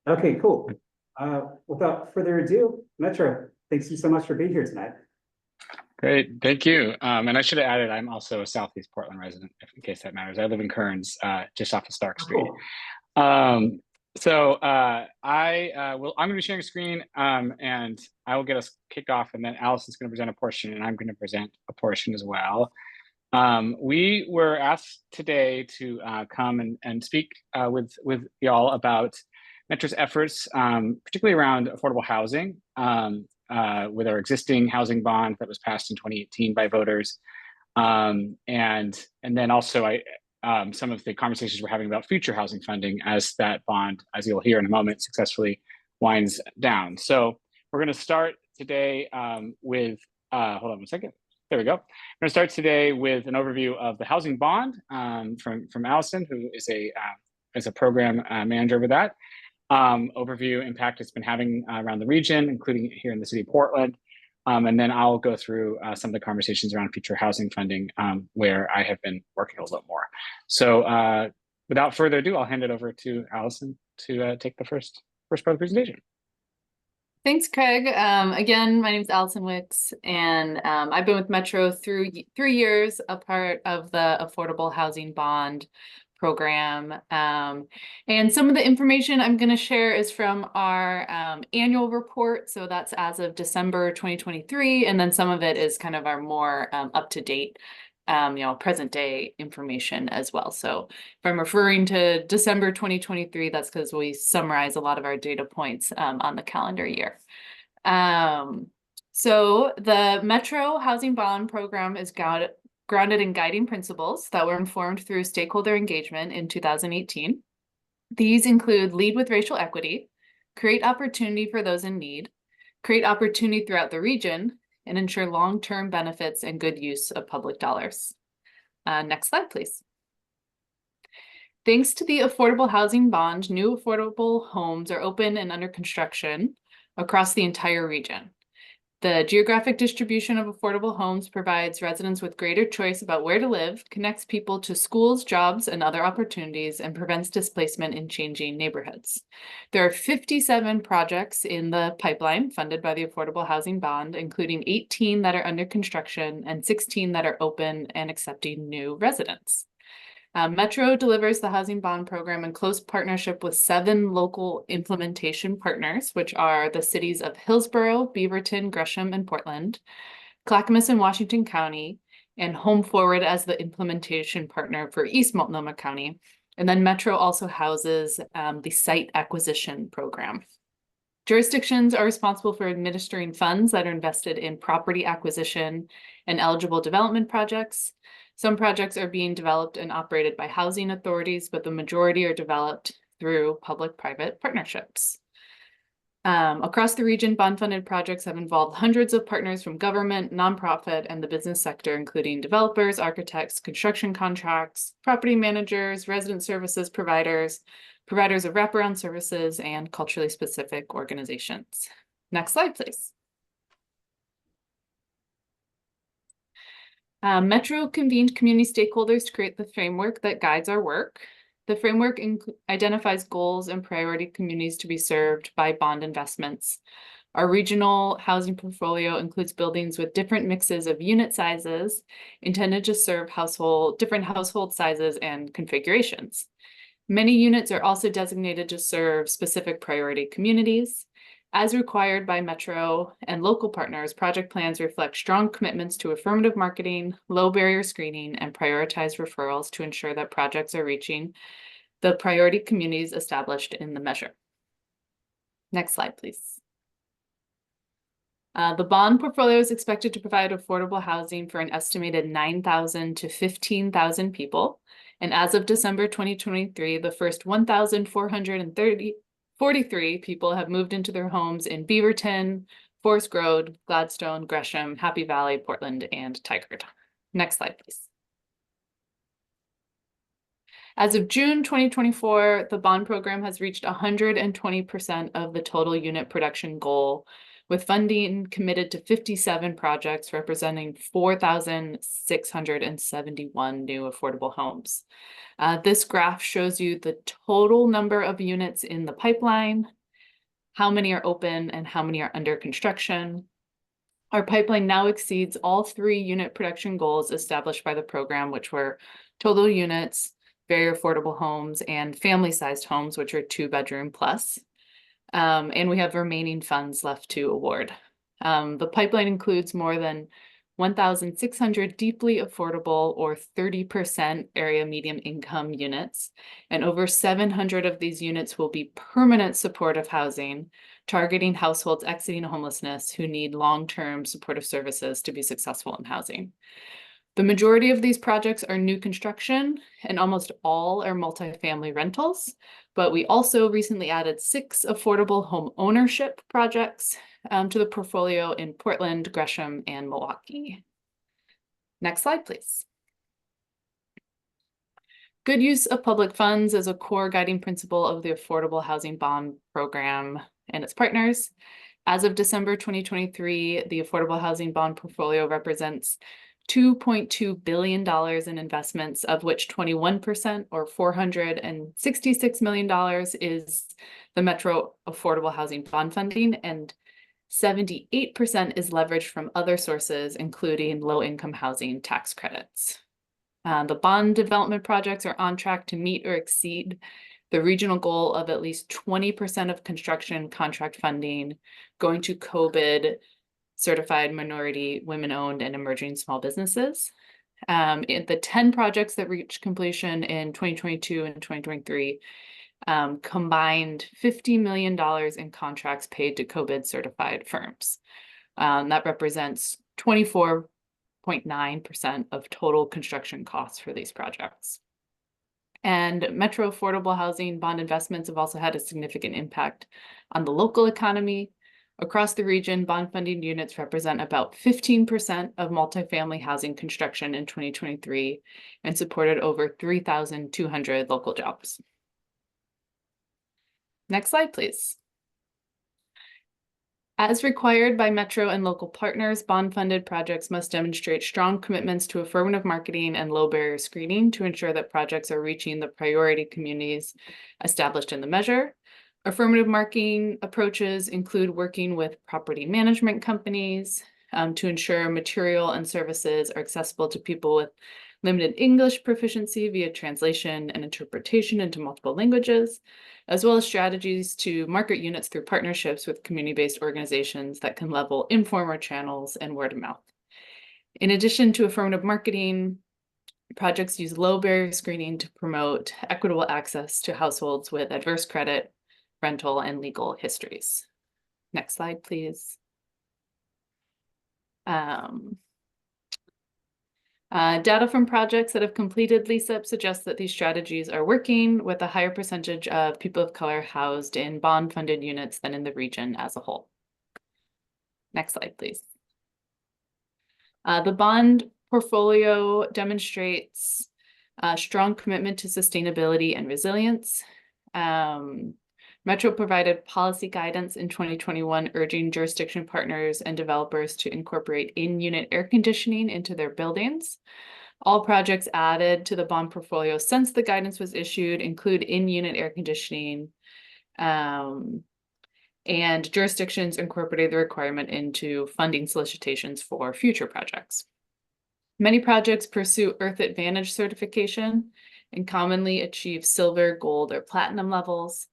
Okay, cool. Without further ado, Metro, thanks you so much for being here tonight. Great, thank you. And I should have added, I'm also a Southeast Portland resident, if in case that matters. I live in Kearns, just off of Stark Oh, Street. cool. I'm going to be sharing a screen, and I will get us kicked off, and then Allison's going to present a portion, and I'm going to present a portion as well. We were asked today to come and speak with y'all about Metro's efforts, particularly around affordable housing, with our existing housing bond that was passed in 2018 by voters, and then also some of the conversations we're having about future housing funding as that bond, as you'll hear in a moment, successfully winds down. So we're going to start today with hold on one second. There we go. I'm going to start today with an overview of the housing bond from Allison, who is a program manager with that. Overview impact it's been having around the region, including here in the city of Portland. And then I'll go through some of the conversations around future housing funding, where I have been working a little more. So without further ado, I'll hand it over to Allison to take the first part of the presentation. Thanks, Craig. Again, my name is Allison Wicks, and I've been with Metro through 3 years, a part of the Affordable Housing Bond program. And some of the information I'm going to share is from our annual report. So that's as of December 2023. And then some of it is kind of our more up-to-date present day information as well. So if I'm referring to December 2023, that's because we summarize a lot of our data points on the calendar year. So the Metro Housing Bond Program is grounded in guiding principles that were informed through stakeholder engagement in 2018. These include lead with racial equity, create opportunity for those in need, create opportunity throughout the region, and ensure long-term benefits and good use of public dollars. Next slide, please. Thanks to the Affordable Housing Bond, new affordable homes are open and under construction across the entire region. The geographic distribution of affordable homes provides residents with greater choice about where to live, connects people to schools, jobs, and other opportunities, and prevents displacement in changing neighborhoods. There are 57 projects in the pipeline funded by the Affordable Housing Bond, including 18 that are under construction and 16 that are open and accepting new residents. Metro delivers the Housing Bond Program in close partnership with 7 local implementation partners, which are the cities of Hillsborough, Beaverton, Gresham, and Portland, Clackamas and Washington County, and Home Forward as the implementation partner for East Multnomah County. And then Metro also houses the Site Acquisition Program. Jurisdictions are responsible for administering funds that are invested in property acquisition and eligible development projects. Some projects are being developed and operated by housing authorities, but the majority are developed through public-private partnerships. Across the region, bond-funded projects have involved hundreds of partners from government, nonprofit, and the business sector, including developers, architects, construction contracts, property managers, resident services providers, providers of wraparound services, and culturally specific organizations. Next slide, please. Metro convened community stakeholders to create the framework that guides our work. The framework identifies goals and priority communities to be served by bond investments. Our regional housing portfolio includes buildings with different mixes of unit sizes intended to serve different household sizes and configurations. Many units are also designated to serve specific priority communities. As required by Metro and local partners, project plans reflect strong commitments to affirmative marketing, low barrier screening, and prioritize referrals to ensure that projects are reaching the priority communities established in the measure. Next slide, please. The bond portfolio is expected to provide affordable housing for an estimated 9,000 to 15,000 people. And as of December 2023, the first 1,443 people have moved into their homes in Beaverton, Forest Grove, Gladstone, Gresham, Happy Valley, Portland, and Tigard. Next slide, please. As of June 2024, the bond program has reached 120% of the total unit production goal, with funding committed to 57 projects representing 4,671 new affordable homes. This graph shows you the total number of units in the pipeline, how many are open and how many are under construction. Our pipeline now exceeds all 3 unit production goals established by the program, which were total units, very affordable homes, and family-sized homes, which are 2-bedroom plus. And we have remaining funds left to award. The pipeline includes more than 1,600 deeply affordable or 30% area median income units, and over 700 of these units will be permanent supportive housing, targeting households exiting homelessness who need long-term supportive services to be successful in housing. The majority of these projects are new construction, and almost all are multifamily rentals, but we also recently added 6 affordable home ownership projects to the portfolio in Portland, Gresham, and Milwaukee. Next slide, please. Good use of public funds is a core guiding principle of the Affordable Housing Bond Program and its partners. As of December 2023, the Affordable Housing Bond portfolio represents $2.2 billion in investments, of which 21% or $466 million is the Metro Affordable Housing Bond funding, and 78% is leveraged from other sources, including low-income housing tax credits. The bond development projects are on track to meet or exceed the regional goal of at least 20% of construction contract funding going to COVID certified minority, women-owned, and emerging small businesses. The 10 projects that reached completion in 2022 and 2023 combined $50 million in contracts paid to COVID certified firms. That represents 24.9% of total construction costs for these projects. And Metro Affordable Housing Bond investments have also had a significant impact on the local economy. Across the region, bond funding units represent about 15% of multifamily housing construction in 2023 and supported over 3,200 local jobs. Next slide, please. As required by Metro and local partners, bond-funded projects must demonstrate strong commitments to affirmative marketing and low-barrier screening to ensure that projects are reaching the priority communities established in the measure. Affirmative marketing approaches include working with property management companies to ensure material and services are accessible to people with limited English proficiency via translation and interpretation into multiple languages, as well as strategies to market units through partnerships with community-based organizations that can level informal channels and word of mouth. In addition to affirmative marketing, projects use low barrier screening to promote equitable access to households with adverse credit, rental, and legal histories. Next slide, please. Data from projects that have completed lease-up suggests that these strategies are working, with a higher percentage of people of color housed in bond-funded units than in the region as a whole. Next slide, please. The bond portfolio demonstrates a strong commitment to sustainability and resilience. Metro provided policy guidance in 2021, urging jurisdiction partners and developers to incorporate in-unit air conditioning into their buildings. All projects added to the bond portfolio since the guidance was issued include in-unit air conditioning, and jurisdictions incorporated the requirement into funding solicitations for future projects. Many projects pursue Earth Advantage certification and commonly achieve silver, gold, or platinum levels.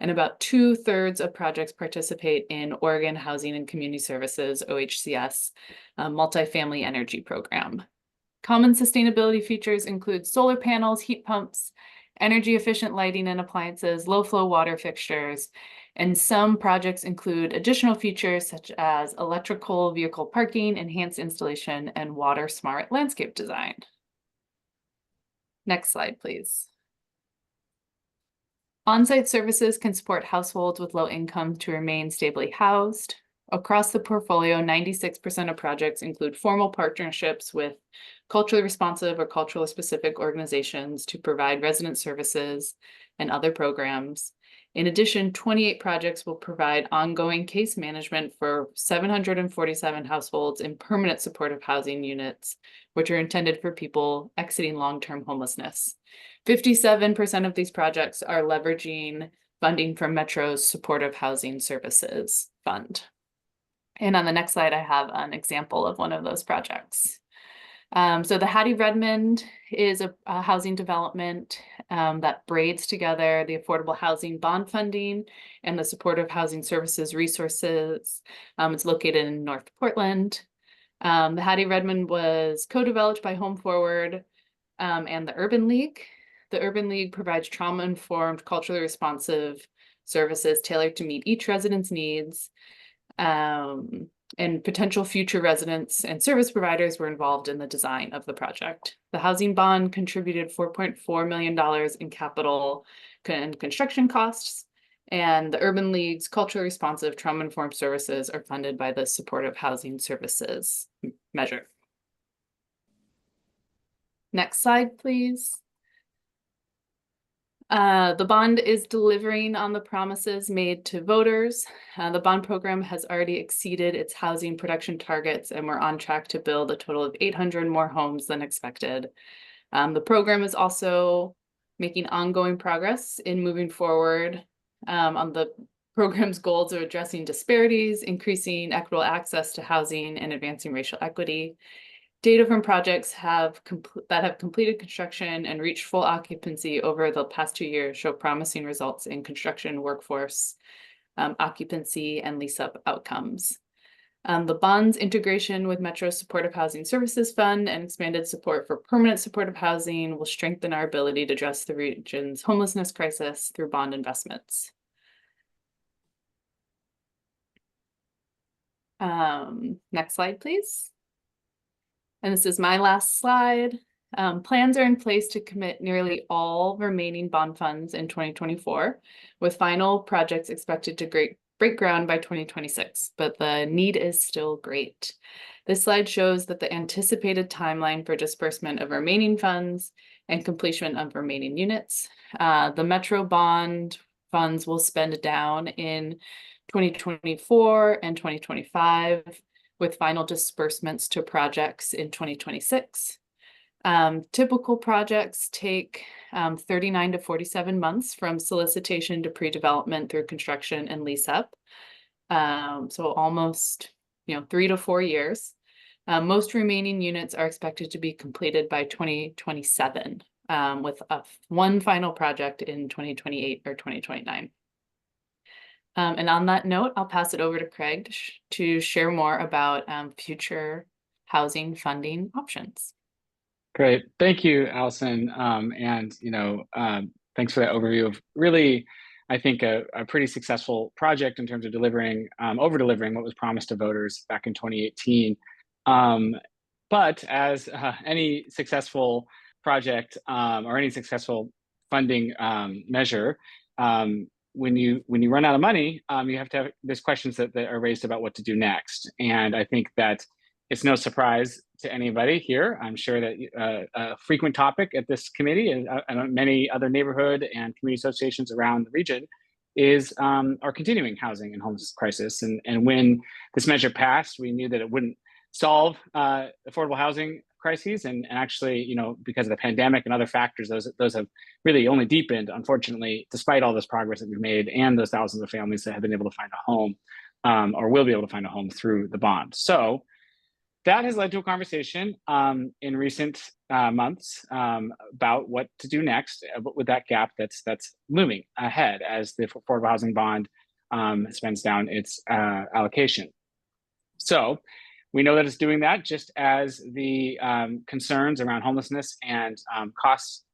And about 2/3 of projects participate in Oregon Housing and Community Services, OHCS, multifamily energy program. Common sustainability features include solar panels, heat pumps, energy efficient lighting and appliances, low flow water fixtures, and some projects include additional features such as electrical vehicle parking, enhanced installation, and water smart landscape design. Next slide, please. On-site services can support households with low income to remain stably housed. Across the portfolio, 96% of projects include formal partnerships with culturally responsive or culturally specific organizations to provide resident services and other programs. In addition, 28 projects will provide ongoing case management for 747 households in permanent supportive housing units, which are intended for people exiting long-term homelessness. 57% of these projects are leveraging funding from Metro's Supportive Housing Services Fund. And on the next slide, I have an example of one of those projects. So the Hattie Redmond is a housing development that braids together the affordable housing bond funding and the supportive housing services resources. It's located in North Portland. The Hattie Redmond was co-developed by Home Forward and the Urban League. The Urban League provides trauma-informed, culturally responsive services tailored to meet each resident's needs. And potential future residents and service providers were involved in the design of the project. The housing bond contributed $4.4 million in capital and construction costs, and the Urban League's culturally responsive trauma-informed services are funded by the Supportive Housing Services measure. Next slide, please. The bond is delivering on the promises made to voters. The bond program has already exceeded its housing production targets, and we're on track to build a total of 800 more homes than expected. The program is also making ongoing progress in moving forward on the program's goals of addressing disparities, increasing equitable access to housing, and advancing racial equity. Data from projects that have completed construction and reached full occupancy over the past 2 years show promising results in construction workforce, occupancy, and lease-up outcomes. The bond's integration with Metro's Supportive Housing Services Fund and expanded support for permanent supportive housing will strengthen our ability to address the region's homelessness crisis through bond investments. Next slide, please. And this is my last slide. Plans are in place to commit nearly all remaining bond funds in 2024, with final projects expected to break ground by 2026, but the need is still great. This slide shows that the anticipated timeline for disbursement of remaining funds and completion of remaining units. The Metro bond funds will spend down in 2024 and 2025, with final disbursements to projects in 2026. Typical projects take 39 to 47 months from solicitation to pre-development through construction and lease up. So almost 3 to 4 years. Most remaining units are expected to be completed by 2027, with one final project in 2028 or 2029. And on that note, I'll pass it over to Craig to share more about future housing funding options. Great. Thank you, Allison. Thanks for that overview of really, I think, a pretty successful project in terms of over-delivering what was promised to voters back in 2018. But as any successful project or any successful funding measure, when you run out of money, you have to have, there's questions that are raised about what to do next. And I think that it's no surprise to anybody here. I'm sure that a frequent topic at this committee and many other neighborhood and community associations around the region is our continuing housing and homelessness crisis. And when this measure passed, we knew that it wouldn't solve affordable housing crises, and actually, because of the pandemic and other factors, those have really only deepened, unfortunately, despite all this progress that we've made and those thousands of families that have been able to find a home or will be able to find a home through the bond. So that has led to a conversation in recent months about what to do next with that gap that's looming ahead as the affordable housing bond spends down its allocation. So we know that it's doing that just as the concerns around homelessness and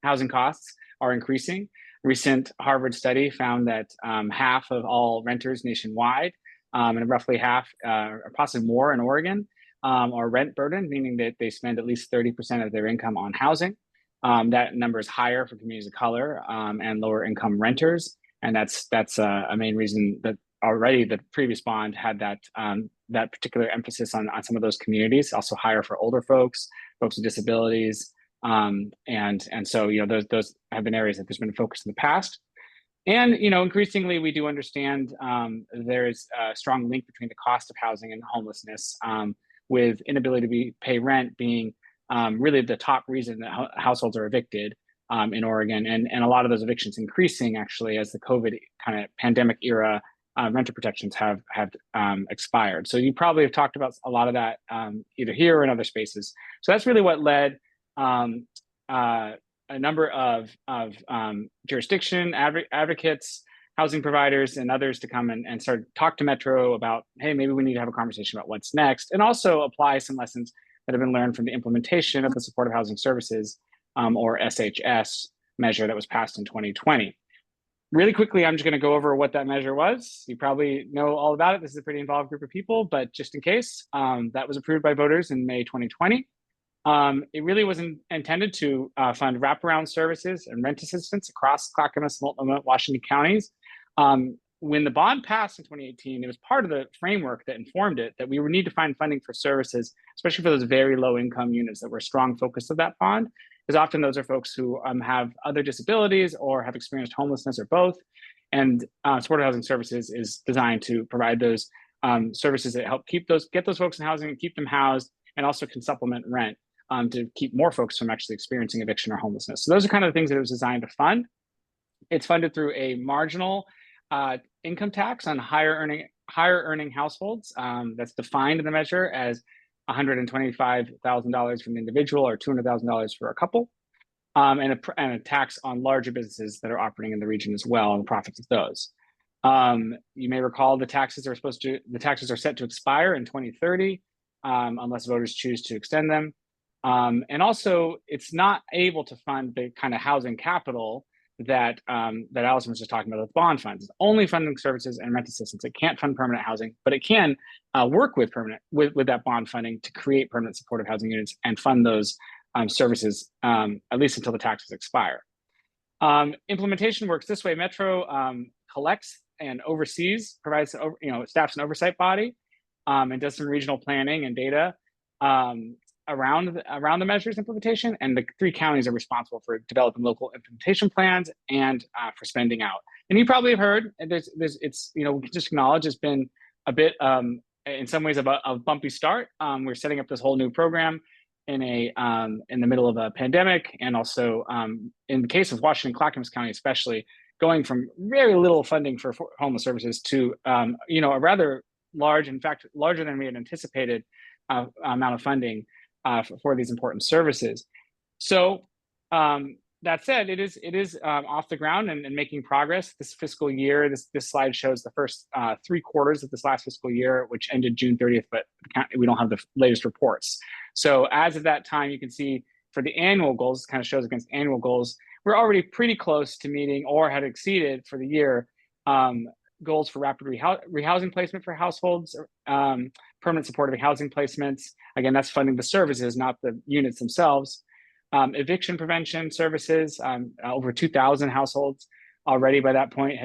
housing costs are increasing. Recent Harvard study found that half of all renters nationwide, and roughly half, or possibly more in Oregon, are rent burdened, meaning that they spend at least 30% of their income on housing. That number is higher for communities of color and lower income renters. And that's a main reason that already the previous bond had that particular emphasis on some of those communities, also higher for older folks with disabilities. And so, those have been areas that there's been focus in the past. And, increasingly, we do understand there's a strong link between the cost of housing and homelessness, with inability to pay rent being really the top reason that households are evicted in Oregon. And a lot of those evictions increasing actually as the COVID kind of pandemic era renter protections have expired. So you probably have talked about a lot of that either here or in other spaces. So that's really what led a number of jurisdiction advocates, housing providers, and others to come and start talk to Metro about, hey, maybe we need to have a conversation about what's next, and also apply some lessons that have been learned from the implementation of the Supportive Housing Services, or SHS measure that was passed in 2020. Really quickly, I'm just going to go over what that measure was. You probably know all about it. This is a pretty involved group of people, but just in case, that was approved by voters in May 2020. It really was intended to fund wraparound services and rent assistance across Clackamas, Multnomah, Washington counties. When the bond passed in 2018, it was part of the framework that informed it that we would need to find funding for services, especially for those very low income units that were a strong focus of that bond, because often those are folks who have other disabilities or have experienced homelessness or both. And supportive housing services is designed to provide those services that help get those folks in housing and keep them housed, and also can supplement rent to keep more folks from actually experiencing eviction or homelessness. So those are kind of the things that it was designed to fund. It's funded through a marginal income tax on higher earning households. That's defined in the measure as $125,000 from an individual or $200,000 for a couple, and a tax on larger businesses that are operating in the region as well, and the profits of those. You may recall the taxes are set to expire in 2030 unless voters choose to extend them. And also, it's not able to fund the kind of housing capital that Allison was just talking about with bond funds. It's only funding services and rent assistance. It can't fund permanent housing, but it can work with that bond funding to create permanent supportive housing units and fund those services at least until the taxes expire. Implementation works this way. Metro collects and oversees, provides staffs an oversight body, and does some regional planning and data around the measures implementation, and the 3 counties are responsible for developing local implementation plans and for spending out. And you probably have heard, we can just acknowledge it's been a bit, in some ways, of a bumpy start. We're setting up this whole new program in the middle of a pandemic, and also in the case of Washington, Clackamas County especially, going from very little funding for homeless services to a rather large, in fact, larger than we had anticipated amount of funding for these important services. So that said, it is off the ground and making progress this fiscal year. This slide shows the first 3 quarters of this last fiscal year, which ended June 30th, but we don't have the latest reports. So as of that time, you can see for the annual goals, it kind of shows against annual goals, we're already pretty close to meeting or had exceeded for the year goals for rapid rehousing placement for households, permanent supportive housing placements. Again, that's funding the services, not the units themselves. Eviction prevention services, over 2,000 households already by that point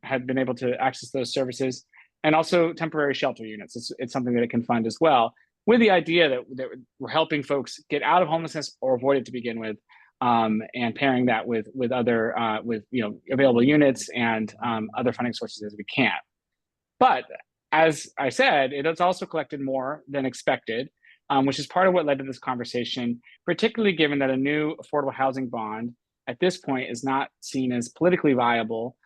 had been able to access those services. And also temporary shelter units. It's something that it can fund as well, with the idea that we're helping folks get out of homelessness or avoid it to begin with, and pairing that with other available units and other funding sources as we can. But as I said, it has also collected more than expected, which is part of what led to this conversation, particularly given that a new affordable housing bond at this point is not seen as politically viable,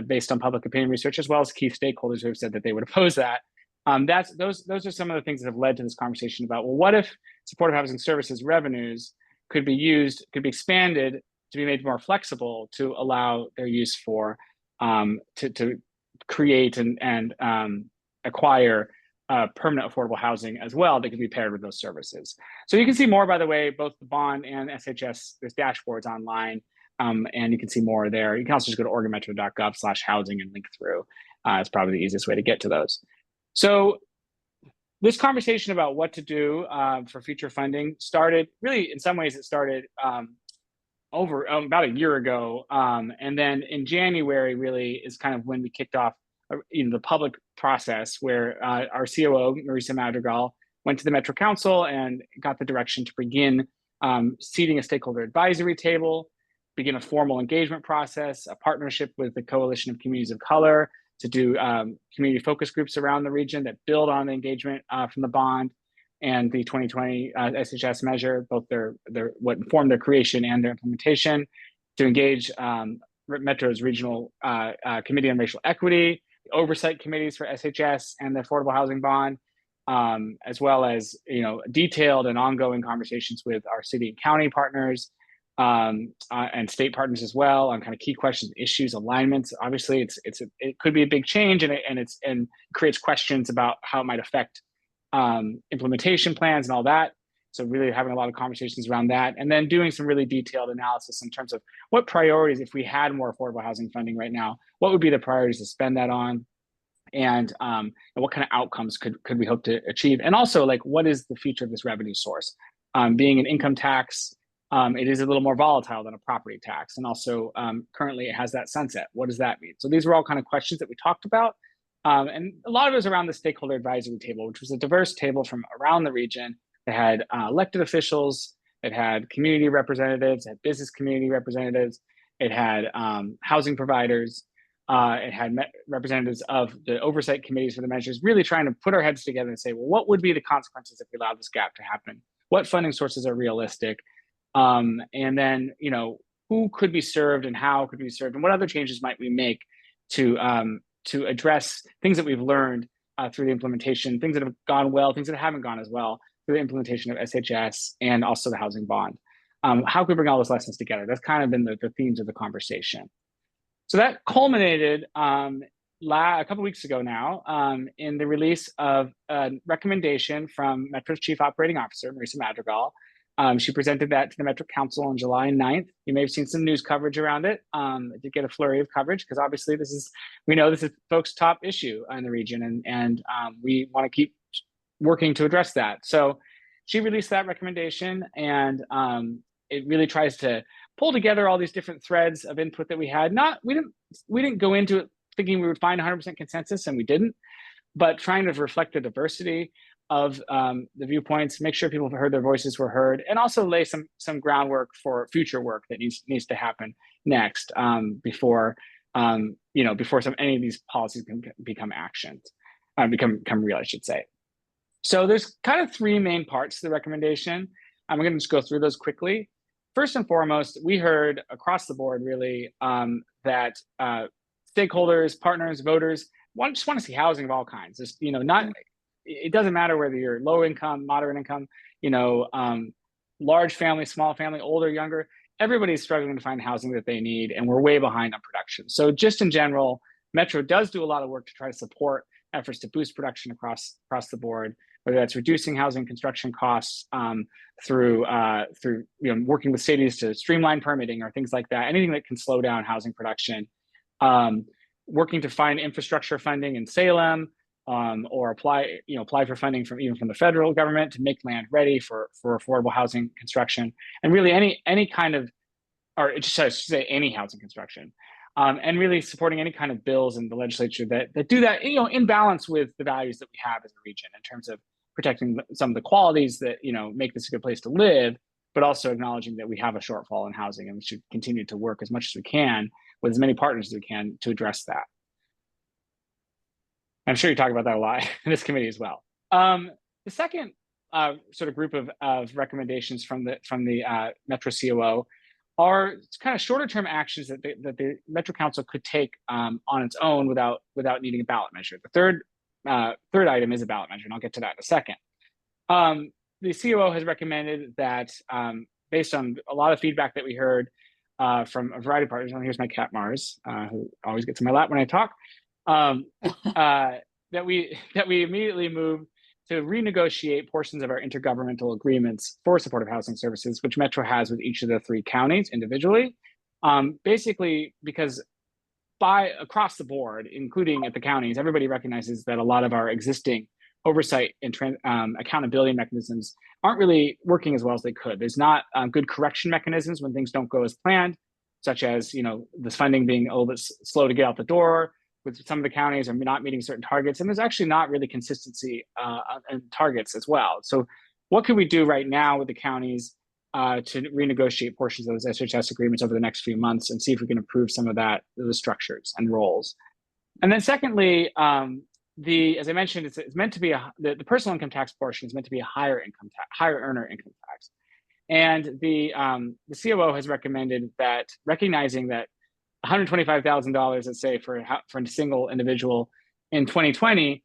based on public opinion research, as well as key stakeholders who have said that they would oppose that. Those are some of the things that have led to this conversation about, well, what if supportive housing services revenues could be expanded to be made more flexible to allow their use for to create and acquire permanent affordable housing as well that can be paired with those services. So you can see more, by the way, both the bond and SHS, there's dashboards online, and you can see more there. You can also just go to oregonmetro.gov/housing and link through. It's probably the easiest way to get to those. So this conversation about what to do for future funding started, really, in some ways, it started about a year ago. And then in January, really, is kind of when we kicked off the public process where our COO, Marisa Madrigal, went to the Metro Council and got the direction to begin seating a stakeholder advisory table, begin a formal engagement process, a partnership with the Coalition of Communities of Color to do community focus groups around the region that build on the engagement from the bond and the 2020 SHS measure, both their what informed their creation and their implementation, to engage Metro's regional committee on racial equity, oversight committees for SHS and the affordable housing bond, as well as detailed and ongoing conversations with our city and county partners and state partners as well on kind of key questions, issues, alignments. Obviously, it could be a big change, and creates questions about how it might affect implementation plans and all that. So really having a lot of conversations around that, and then doing some really detailed analysis in terms of what priorities, if we had more affordable housing funding right now, what would be the priorities to spend that on, and what kind of outcomes could we hope to achieve, and also like what is the future of this revenue source? Being an income tax, it is a little more volatile than a property tax, and also currently it has that sunset. What does that mean? So these were all kind of questions that we talked about, and a lot of it was around the stakeholder advisory table, which was a diverse table from around the region. It had elected officials, it had community representatives, it had business community representatives, it had housing providers, it had representatives of the oversight committees for the measures, really trying to put our heads together and say, well, what would be the consequences if we allowed this gap to happen? What funding sources are realistic? And then, who could be served and how could be served, and what other changes might we make to address things that we've learned through the implementation, things that have gone well, things that haven't gone as well, through the implementation of SHS and also the housing bond. How can we bring all those lessons together? That's kind of been the themes of the conversation. So that culminated a couple weeks ago now in the release of a recommendation from Metro's Chief Operating Officer, Marisa Madrigal. She presented that to the Metro Council on July 9th. You may have seen some news coverage around it. It did get a flurry of coverage because obviously we know this is folks' top issue in the region, and we want to keep working to address that. So she released that recommendation, and it really tries to pull together all these different threads of input that we had. We didn't go into it thinking we would find 100% consensus, and we didn't, but trying to reflect the diversity of the viewpoints, make sure people heard their voices were heard, and also lay some groundwork for future work that needs to happen next before any of these policies can become actions, become real, I should say. So there's kind of three main parts to the recommendation. I'm going to just go through those quickly. First and foremost, we heard across the board really that stakeholders, partners, voters just want to see housing of all kinds. It doesn't matter whether you're low income, moderate income, large family, small family, older, younger. Everybody's struggling to find housing that they need, and we're way behind on production. So just in general, Metro does do a lot of work to try to support efforts to boost production across the board, whether that's reducing housing construction costs through working with cities to streamline permitting or things like that, anything that can slow down housing production, working to find infrastructure funding in Salem, or apply for funding from the federal government to make land ready for affordable housing construction, and really any kind of, or just I should say any housing construction. And really supporting any kind of bills in the legislature that do that, in balance with the values that we have as a region in terms of protecting some of the qualities that, make this a good place to live, but also acknowledging that we have a shortfall in housing, and we should continue to work as much as we can with as many partners as we can to address that. I'm sure you talk about that a lot in this committee as well. The second sort of group of recommendations from the Metro COO are kind of shorter term actions that the Metro Council could take on its own without needing a ballot measure. The third item is a ballot measure, and I'll get to that in a second. The COO has recommended that based on a lot of feedback that we heard from a variety of partners, and here's my cat Mars, who always gets in my lap when I talk, that we immediately move to renegotiate portions of our intergovernmental agreements for supportive housing services, which Metro has with each of the three counties individually. Basically, because across the board, including at the counties, everybody recognizes that a lot of our existing oversight and accountability mechanisms aren't really working as well as they could. There's not good correction mechanisms when things don't go as planned, such as this funding being a little bit slow to get out the door, with some of the counties are not meeting certain targets, and there's actually not really consistency in targets as well. So what can we do right now with the counties to renegotiate portions of those SHS agreements over the next few months and see if we can improve some of those structures and roles? And then secondly, as I mentioned, it's meant to be the personal income tax portion is meant to be a higher earner income tax. And the COO has recommended that, recognizing that $125,000, let's say, for a single individual in 2020,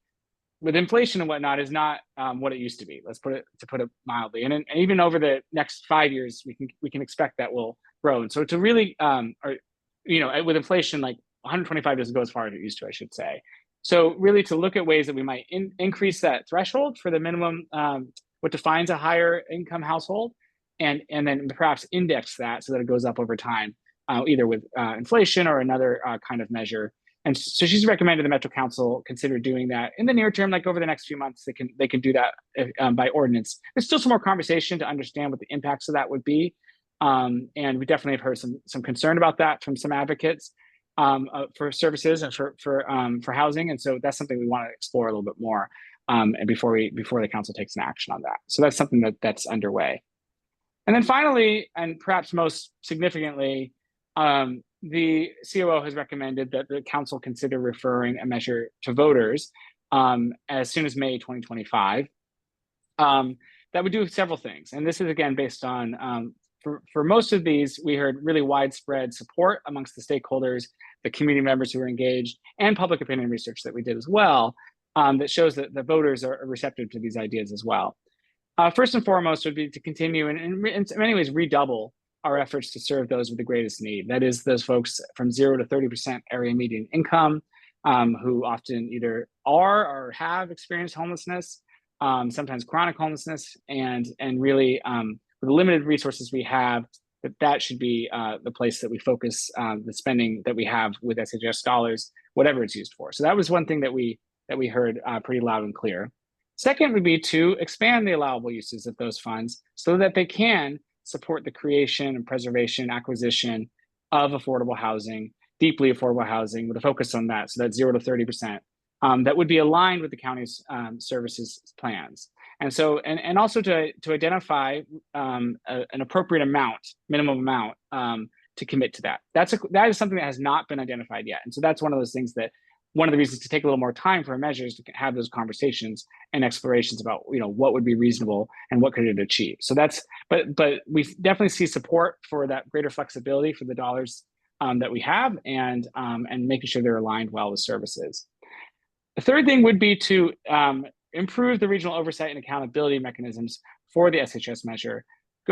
with inflation and whatnot, is not what it used to be. Let's put it mildly. And even over the next 5 years, we can expect that will grow. And so to really, with inflation, like 125 doesn't go as far as it used to, I should say. So really to look at ways that we might increase that threshold for the minimum, what defines a higher income household, and then perhaps index that so that it goes up over time, either with inflation or another kind of measure. And so she's recommended the Metro Council consider doing that in the near term, like over the next few months. They can do that by ordinance. There's still some more conversation to understand what the impacts of that would be, and we definitely have heard some concern about that from some advocates for services and for housing. And so that's something we want to explore a little bit more, and before the council takes an action on that. So that's something that's underway. And then finally, and perhaps most significantly, the COO has recommended that the council consider referring a measure to voters as soon as May 2025. That would do several things. And this is, again, based on, for most of these, we heard really widespread support amongst the stakeholders, the community members who were engaged, and public opinion research that we did as well, that shows that the voters are receptive to these ideas as well. First and foremost would be to continue and in many ways redouble our efforts to serve those with the greatest need. That is those folks from 0 to 30% area median income, who often either are or have experienced homelessness, sometimes chronic homelessness, and really with the limited resources we have, that should be the place that we focus the spending that we have with SHS dollars, whatever it's used for. So that was one thing that we heard pretty loud and clear. Second would be to expand the allowable uses of those funds so that they can support the creation and preservation, acquisition of affordable housing, deeply affordable housing, with a focus on that. So that's 0 to 30%. That would be aligned with the county's services plans. And so, and also to identify an appropriate minimum amount to commit to that. That is something that has not been identified yet. And so that's one of those things that, one of the reasons to take a little more time for our measures to have those conversations and explorations about, what would be reasonable and what could it achieve. So that's, but we definitely see support for that greater flexibility for the dollars that we have, and making sure they're aligned well with services. The third thing would be to improve the regional oversight and accountability mechanisms for the SHS measure.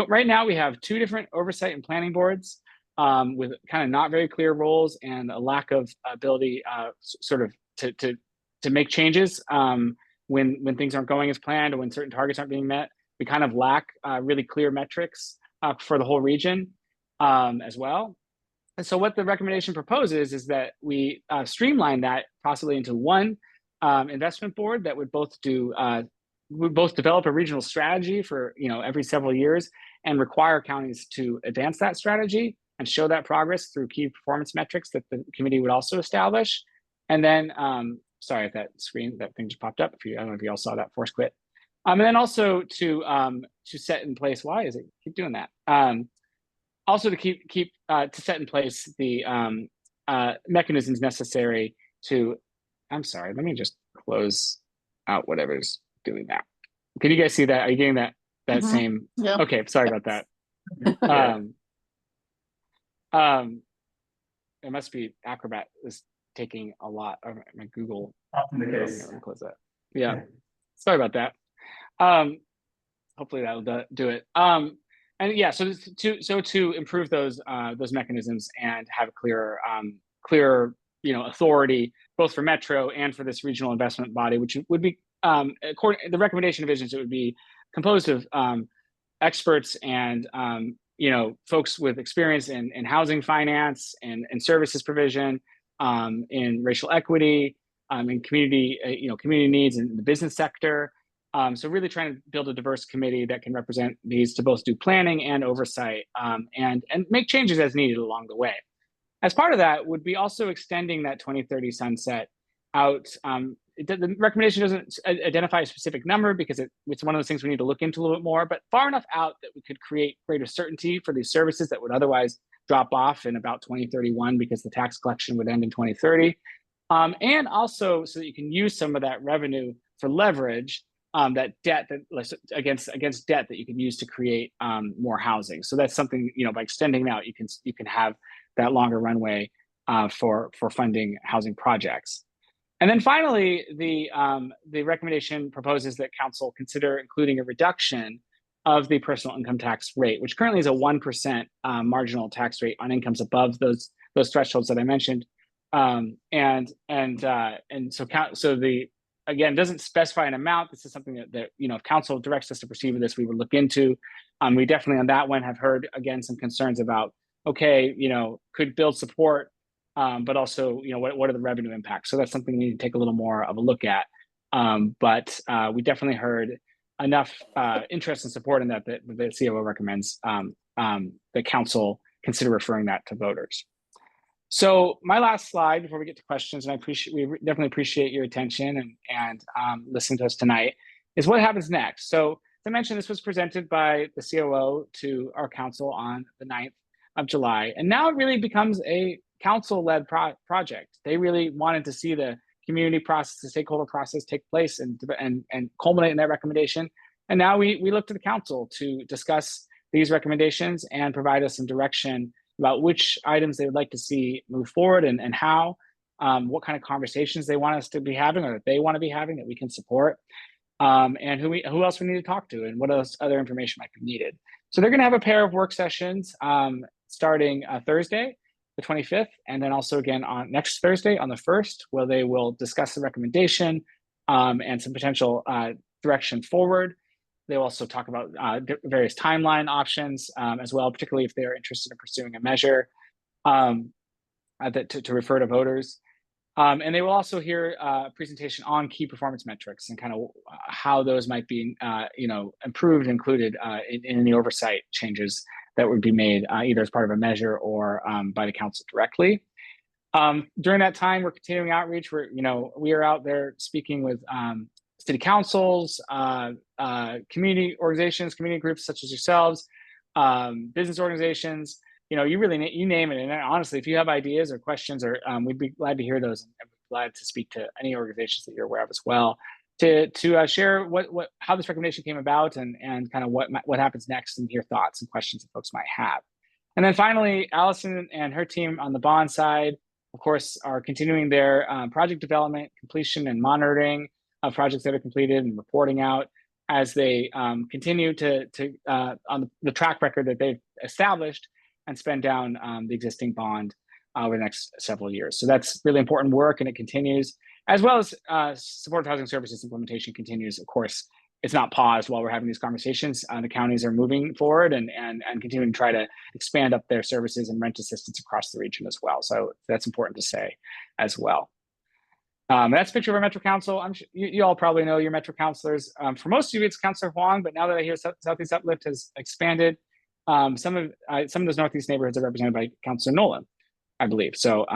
Right now, we have 2 different oversight and planning boards with kind of not very clear roles and a lack of ability sort of to make changes when things aren't going as planned or when certain targets aren't being met. We kind of lack really clear metrics for the whole region as well. And so what the recommendation proposes is that we streamline that possibly into one investment board that would both develop a regional strategy for every several years and require counties to advance that strategy and show that progress through key performance metrics that the committee would also establish. And then, sorry if that thing just popped up. I don't know if you all saw that, force quit. And then also to set in place, why is it keep doing that? Also to to set in place the mechanisms necessary to, I'm sorry, let me just close out whatever's doing that. Can you guys see that? Are you getting that same? Yeah. Okay, sorry about that. It must be Acrobat is taking a lot of my Google. Often the case. I'm gonna close that. Yeah, sorry about that. Hopefully that'll do it. And yeah, so to improve those mechanisms and have a clearer authority both for Metro and for this regional investment body, which would be according the recommendation of visions, it would be composed of experts and folks with experience in housing finance and services provision, in racial equity, in community needs in the business sector. So really trying to build a diverse committee that can represent these to both do planning and oversight, and make changes as needed along the way. As part of that would be also extending that 2030 sunset out. The recommendation doesn't identify a specific number because it's one of those things we need to look into a little bit more, but far enough out that we could create greater certainty for these services that would otherwise drop off in about 2031 because the tax collection would end in 2030. And also so that you can use some of that revenue for leverage, that debt that against debt that you can use to create more housing. So that's something, by extending out, you can have that longer runway for funding housing projects. And then finally, the recommendation proposes that council consider including a reduction of the personal income tax rate, which currently is a 1% marginal tax rate on incomes above those thresholds that I mentioned. And so again, doesn't specify an amount. This is something that if council directs us to proceed with this, we would look into. We definitely on that one have heard again some concerns about, okay, could build support, but also what are the revenue impacts? So that's something we need to take a little more of a look at. But we definitely heard enough interest and support in that the COO recommends the council consider referring that to voters. So my last slide before we get to questions, and we definitely appreciate your attention and listening to us tonight, is what happens next. So as I mentioned, this was presented by the COO to our council on the 9th of July, and now it really becomes a council-led project. They really wanted to see the community process, the stakeholder process take place and culminate in that recommendation. And now we look to the council to discuss these recommendations and provide us some direction about which items they would like to see move forward and how, what kind of conversations they want us to be having or that they want to be having that we can support, and who else we need to talk to and what else other information might be needed. So they're going to have a pair of work sessions starting Thursday, the 25th, and then also again on next Thursday on the 1st, where they will discuss the recommendation and some potential direction forward. They'll also talk about various timeline options as well, particularly if they're interested in pursuing a measure to refer to voters. And they will also hear a presentation on key performance metrics and kind of how those might be improved, included in the oversight changes that would be made either as part of a measure or by the council directly. During that time, we're continuing outreach. We are out there speaking with city councils, community organizations, community groups such as yourselves, business organizations, you name it. And honestly, if you have ideas or questions, or we'd be glad to hear those, and we'd be glad to speak to any organizations that you're aware of as well, to share how this recommendation came about and kind of what happens next, and hear thoughts and questions that folks might have. And then finally, Allison and her team on the bond side, of course, are continuing their project development, completion, and monitoring of projects that are completed and reporting out as they continue to on the track record that they've established and spend down the existing bond over the next several years. So that's really important work, and it continues, as well as supportive housing services implementation continues. Of course, it's not paused while we're having these conversations. The counties are moving forward and continuing to try to expand up their services and rent assistance across the region as well. So that's important to say as well. That's a picture of our Metro Council. I'm sure you all probably know your Metro councilors. For most of you, it's Councilor Huang, but now that I hear Southeast Uplift has expanded, some of those Northeast neighborhoods are represented by Councilor Nolan, I believe. So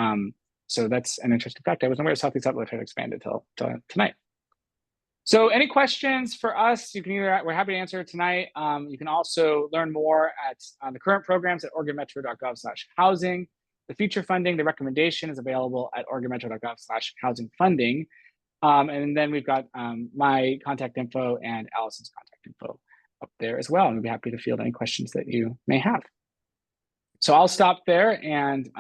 that's an interesting fact. I wasn't aware Southeast Uplift had expanded till tonight. So any questions for us, you can we're happy to answer tonight. You can also learn more at the current programs at oregonmetro.gov/housing. The future funding, the recommendation is available at oregonmetro.gov/housing funding. And then we've got my contact info and Allison's contact info up there as well. And we'd be happy to field any questions that you may have. So I'll stop there and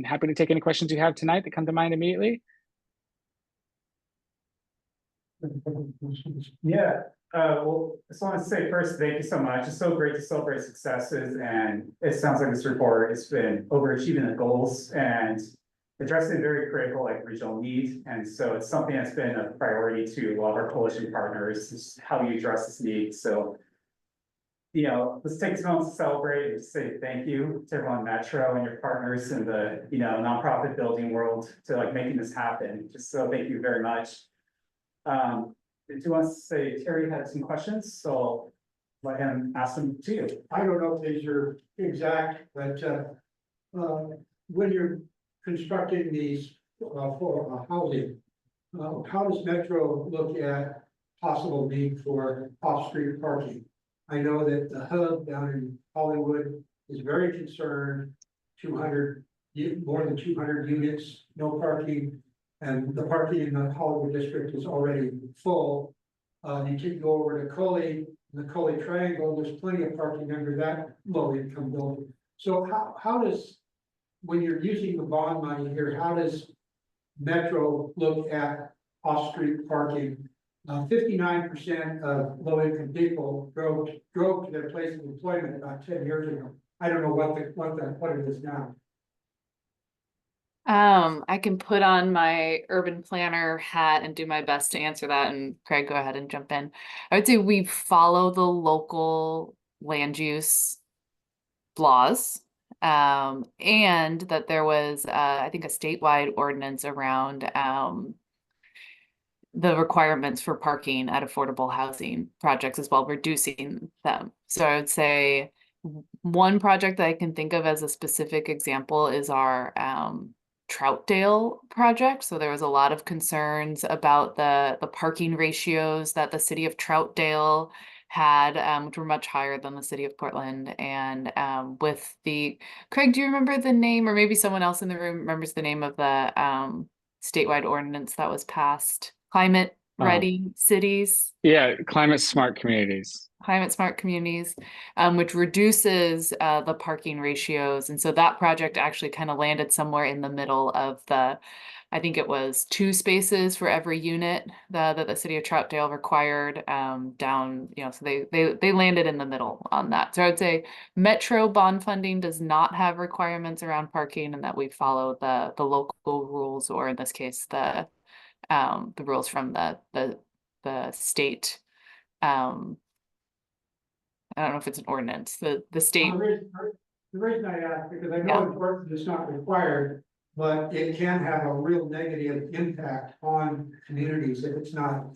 happy to take any questions you have tonight that come to mind immediately. Yeah, well, I just want to say first, thank you so much. It's so great to celebrate successes, and it sounds like this report has been overachieving the goals and addressing very critical regional needs. And so it's something that's been a priority to all of our coalition partners, is how you address this need. So, let's take this moment to celebrate and say thank you to everyone Metro and your partners in the nonprofit building world to making this happen. Just so thank you very much. Did you want to say Terry had some questions? So let him ask them to you. I don't know if these are exact, but when you're constructing these for housing, how does Metro look at possible need for off-street parking? I know that the hub down in Hollywood is very concerned, more than 200 units, no parking. And the parking in the Hollywood district is already full. You can go over to Coley, in the Coley Triangle, there's plenty of parking under that low income building. So how does, when you're using the bond money here, how does Metro look at off-street parking? 59% of low-income people drove to their place of employment about 10 years ago. I don't know what it is now. I can put on my urban planner hat and do my best to answer that, and Craig, go ahead and jump in. I would say we follow the local land use laws. And that there was, I think, a statewide ordinance around the requirements for parking at affordable housing projects as well, reducing them. So I would say one project that I can think of as a specific example is our Troutdale project. So there was a lot of concerns about the parking ratios that the city of Troutdale had, which were much higher than the city of Portland. And with the, Craig, do you remember the name, or maybe someone else in the room remembers the name of the statewide ordinance that was passed? Climate ready cities. Yeah, climate smart communities. Climate smart communities, which reduces the parking ratios. And so that project actually kind of landed somewhere in the middle of the, I think it was 2 spaces for every unit that the city of Troutdale required down, so they landed in the middle on that. So I would say Metro bond funding does not have requirements around parking, and that we follow the local rules, or in this case, the rules from the state. I don't know if it's an ordinance, the state. The reason I ask, because I know in Portland it's not required, but it can have a real negative impact on communities if it's not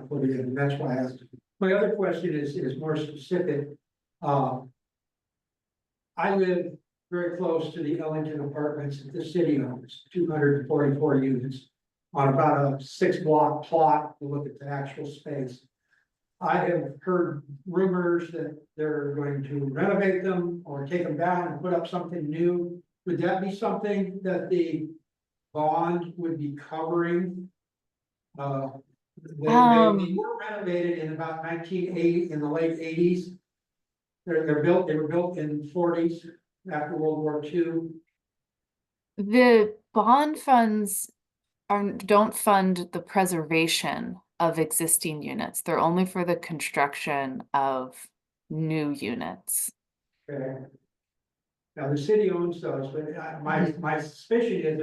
put in, and that's why I asked. My other question is more specific. I live very close to the Ellington Apartments that the city owns, 244 units on about a 6-block plot to look at the actual space. I have heard rumors that they're going to renovate them or take them down and put up something new. Would that be something that the bond would be covering? They were renovated in about 1980, in the late 80s. They were built in the 40s after World War II. The bond funds don't fund the preservation of existing units. They're only for the construction of new units. Okay. Now the city owns those, but my suspicion is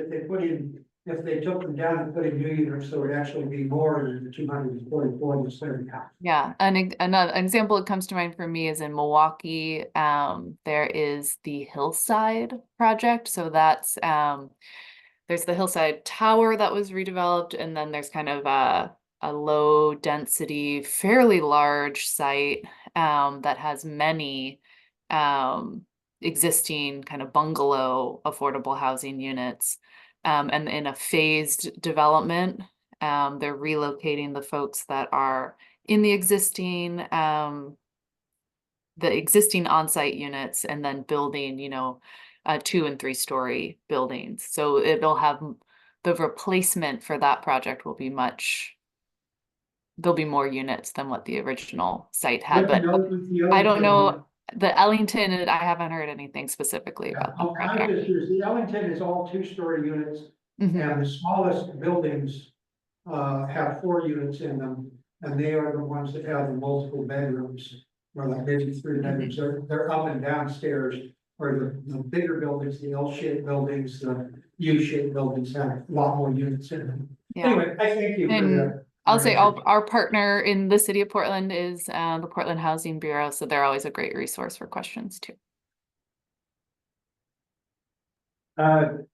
if they took them down and put in new units, there would actually be more than the 244 that's there now. Yeah, another example that comes to mind for me is in Milwaukee. There is the Hillside project. So that's there's the Hillside Tower that was redeveloped, and then there's kind of a low density, fairly large site that has many existing kind of bungalow affordable housing units. And in a phased development, they're relocating the folks that are in the existing on-site units, and then building, 2- and 3-story buildings. So it'll have the replacement for that project will be there'll be more units than what the original site had, but I don't know. The Ellington, I haven't heard anything specifically about that project. The Ellington is all 2-story units, and the smallest buildings have 4 units in them, and they are the ones that have the multiple bedrooms, or like maybe 3 bedrooms. They're up and downstairs, or the bigger buildings, the L-shaped buildings, the U-shaped buildings have a lot more units in them. Yeah. Anyway, I thank you for that. I'll say our partner in the city of Portland is the Portland Housing Bureau, so they're always a great resource for questions too.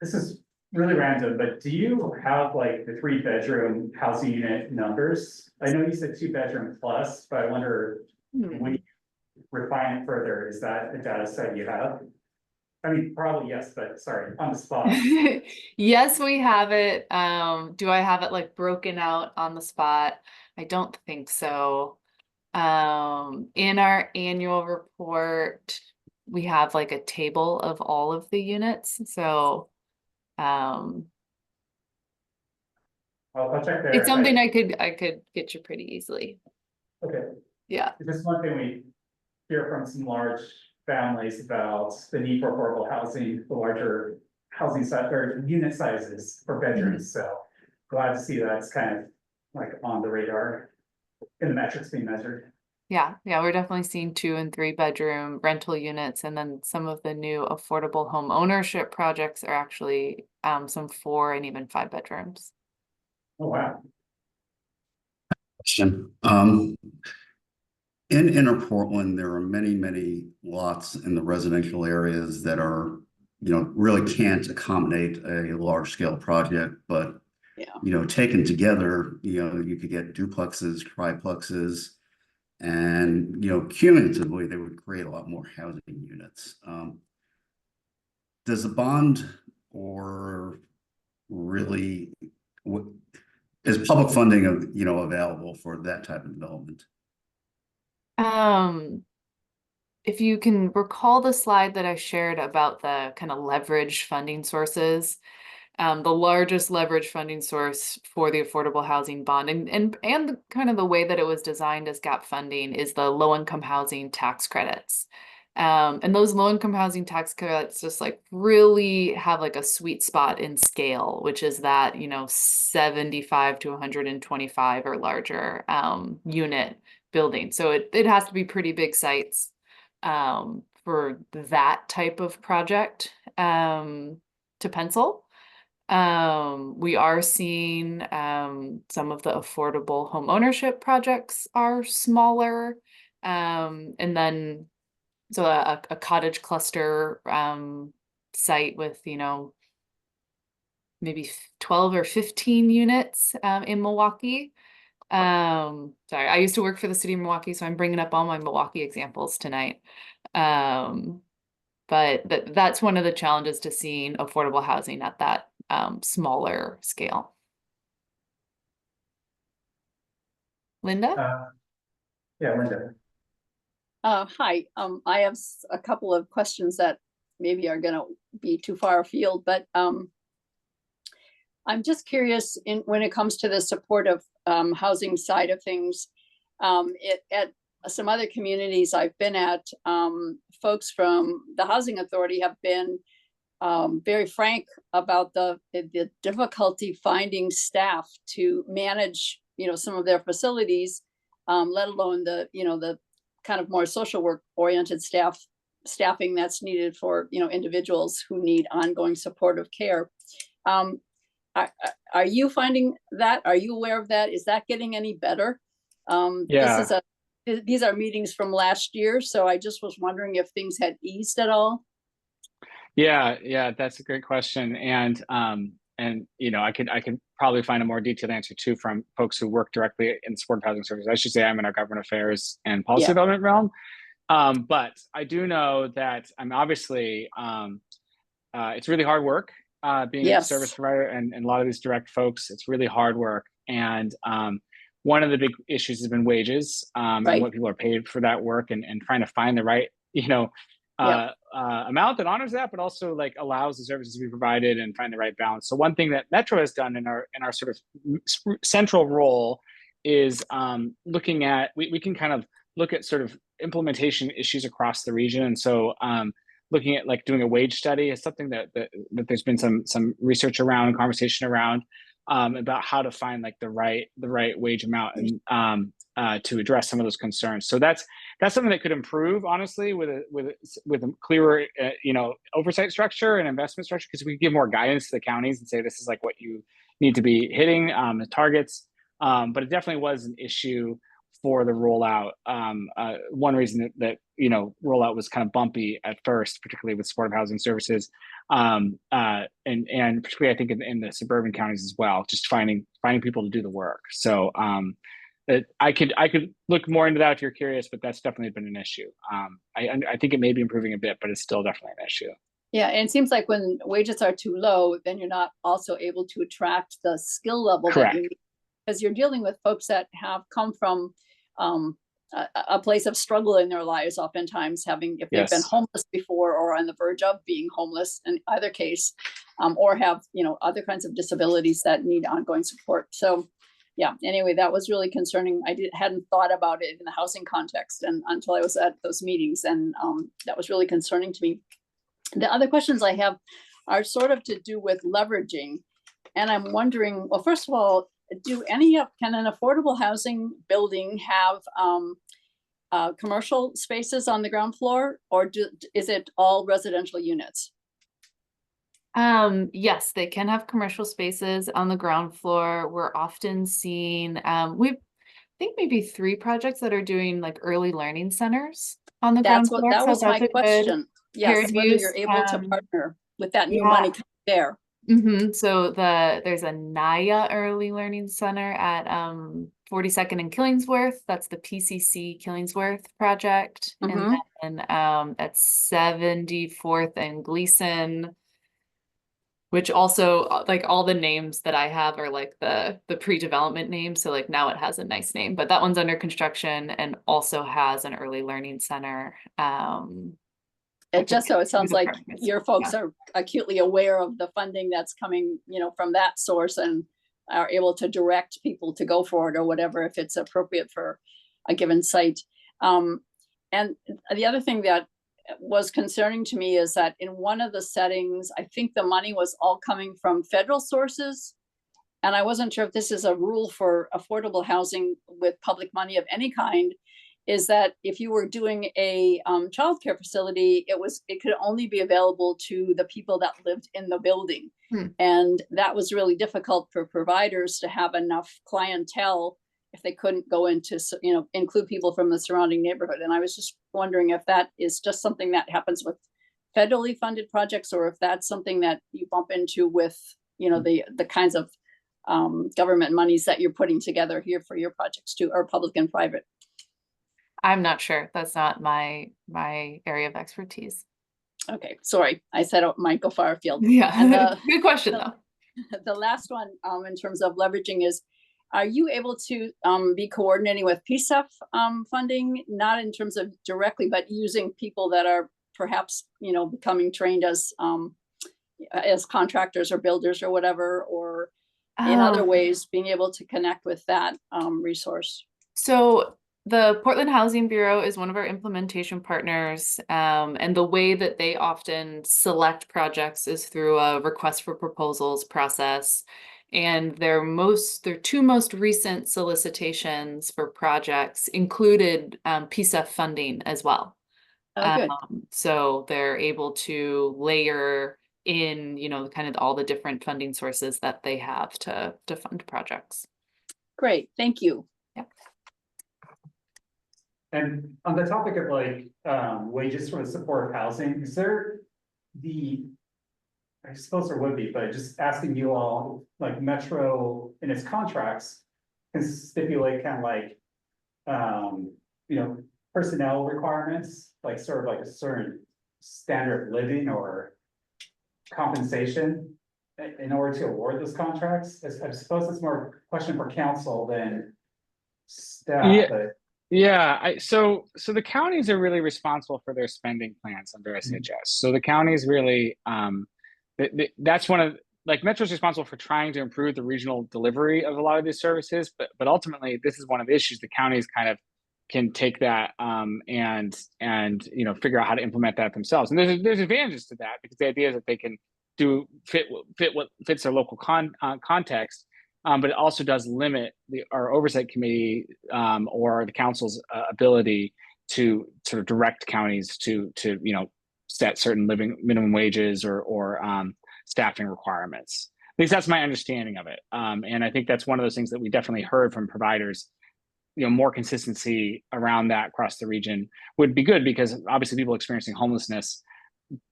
This is really random, but do you have like the 3-bedroom housing unit numbers? I know you said 2-bedroom plus, but I wonder when you refine it further, is that a data set you have? I mean, probably yes, but sorry, on the spot. Yes, we have it. Do I have it like broken out on the spot? I don't think so. In our annual report, we have like a table of all of the units, so I'll check there. it's something I could get you pretty easily. Okay, Yeah. just one thing we hear from some large families about the need for affordable housing, the larger housing size or unit sizes for bedrooms, so glad to see that's kind of like on the radar in the metrics being measured. Yeah, we're definitely seeing 2 and 3 bedroom rental units, and then some of the new affordable home ownership projects are actually some 4 and even 5 bedrooms. Oh, wow. Question. In inner Portland, there are many lots in the residential areas that are, really can't accommodate a large scale project, but taken together, you could get duplexes, triplexes, and cumulatively they would create a lot more housing units. Does the bond or really is public funding available for that type of development? If you can recall the slide that I shared about the kind of leverage funding sources, the largest leverage funding source for the affordable housing bond and the kind of the way that it was designed as gap funding is the low-income housing tax credits. And those low-income housing tax credits just like really have like a sweet spot in scale, which is that, 75 to 125 or larger unit building. So it has to be pretty big sites for that type of project to pencil. We are seeing some of the affordable home ownership projects are smaller. And then so a cottage cluster site with, maybe 12 or 15 units in Milwaukee. Sorry, I used to work for the city of Milwaukee, so I'm bringing up all my Milwaukee examples tonight. But that's one of the challenges to seeing affordable housing at that smaller scale. Linda? Yeah, Linda. Hi, I have a couple of questions that maybe are gonna be too far afield, but I'm just curious when it comes to the supportive housing side of things. At some other communities I've been at, folks from the Housing Authority have been very frank about the difficulty finding staff to manage, some of their facilities, let alone the kind of more social work oriented staffing that's needed for, individuals who need ongoing supportive care. Are you finding that? Are you aware of that? Is that getting any better? Yeah. These are meetings from last year, so I just was wondering if things had eased at all. Yeah, that's a great question. And I could probably find a more detailed answer too from folks who work directly in supportive housing services. I should say I'm in our government affairs and policy development realm. But I do know that obviously it's really hard work being a service provider and a lot of these direct folks, it's really hard work. And one of the big issues has been wages and what people are paid for that work and trying to find the right, amount that honors that, but also like allows the services to be provided and find the right balance. So one thing that Metro has done in our sort of central role is looking at, we can kind of look at sort of implementation issues across the region. And so looking at like doing a wage study is something that there's been some research around and conversation around about how to find like the right wage amount and to address some of those concerns. So that's something that could improve, honestly, with a clearer oversight structure and investment structure, because we give more guidance to the counties and say this is like what you need to be hitting the targets. But it definitely was an issue for the rollout. One reason that rollout was kind of bumpy at first, particularly with supportive housing services, and particularly I think in the suburban counties as well, just finding people to do the work. So I could look more into that if you're curious, but that's definitely been an issue. I think it may be improving a bit, but it's still definitely an issue. Yeah, and it seems like when wages are too low, then you're not also able to attract the skill level that Correct. you need. Because you're dealing with folks that have come from a place of struggle in their lives, oftentimes if they've been Yes. homeless before or on the verge of being homeless in either case, or have, other kinds of disabilities that need ongoing support. So yeah, anyway, that was really concerning. I hadn't thought about it in the housing context and until I was at those meetings, and that was really concerning to me. The other questions I have are sort of to do with leveraging. And I'm wondering, well, first of all, can an affordable housing building have commercial spaces on the ground floor, or is it all residential units? Yes, they can have commercial spaces on the ground floor. We're often seeing, I think maybe 3 projects that are doing like early learning centers on the ground floor. That So was my that's a good question. pair Yes, of whether use. you're able to partner with that new Yeah. money coming there. So there's a Naya Early Learning Center at 42nd and Killingsworth. That's the PCC Killingsworth project. And then at 74th and Gleason, which also like all the names that I have are like the pre-development names. So like now it has a nice name, but that one's under construction and also has an early learning center. It sounds like your folks are acutely aware of the funding that's coming, from that source and are able to direct people to go for it or whatever, if it's appropriate for a given site. And the other thing that was concerning to me is that in one of the settings, I think the money was all coming from federal sources. And I wasn't sure if this is a rule for affordable housing with public money of any kind, is that if you were doing a childcare facility, it could only be available to the people that lived in the building. And that was really difficult for providers to have enough clientele if they couldn't go into, include people from the surrounding neighborhood. And I was just wondering if that is just something that happens with federally funded projects, or if that's something that you bump into with, the kinds of government monies that you're putting together here for your projects too, or public and private. I'm not sure. That's not my area of expertise. Okay, sorry. I said it might go far afield. Yeah, And good question though. The last one in terms of leveraging is, are you able to be coordinating with PSEF funding, not in terms of directly, but using people that are perhaps, becoming trained as contractors or builders or whatever, or in other ways being able to connect with that resource? So the Portland Housing Bureau is one of our implementation partners, and the way that they often select projects is through a request for proposals process. And their 2 most recent solicitations for projects included PSEF funding as well. Oh, good. So they're able to layer in, kind of all the different funding sources that they have to fund projects. Great, thank you. Yep. And on the topic of like wages for the support of housing, is there I suppose there would be, but just asking you all, like Metro in its contracts can stipulate kind of like, personnel requirements, like sort of like a certain standard of living or compensation in order to award those contracts? I suppose it's more a question for council than staff, Yeah. but. Yeah, so the counties are really responsible for their spending plans under SHS. So the counties really, that's one of, like Metro's responsible for trying to improve the regional delivery of a lot of these services, but ultimately this is one of the issues. The counties kind of can take that and figure out how to implement that themselves. And there's advantages to that, because the idea is that they can fit what fits their local context. But it also does limit our oversight committee or the council's ability to sort of direct counties to set certain living minimum wages or staffing requirements. At least that's my understanding of it. And I think that's one of those things that we definitely heard from providers. More consistency around that across the region would be good, because obviously people experiencing homelessness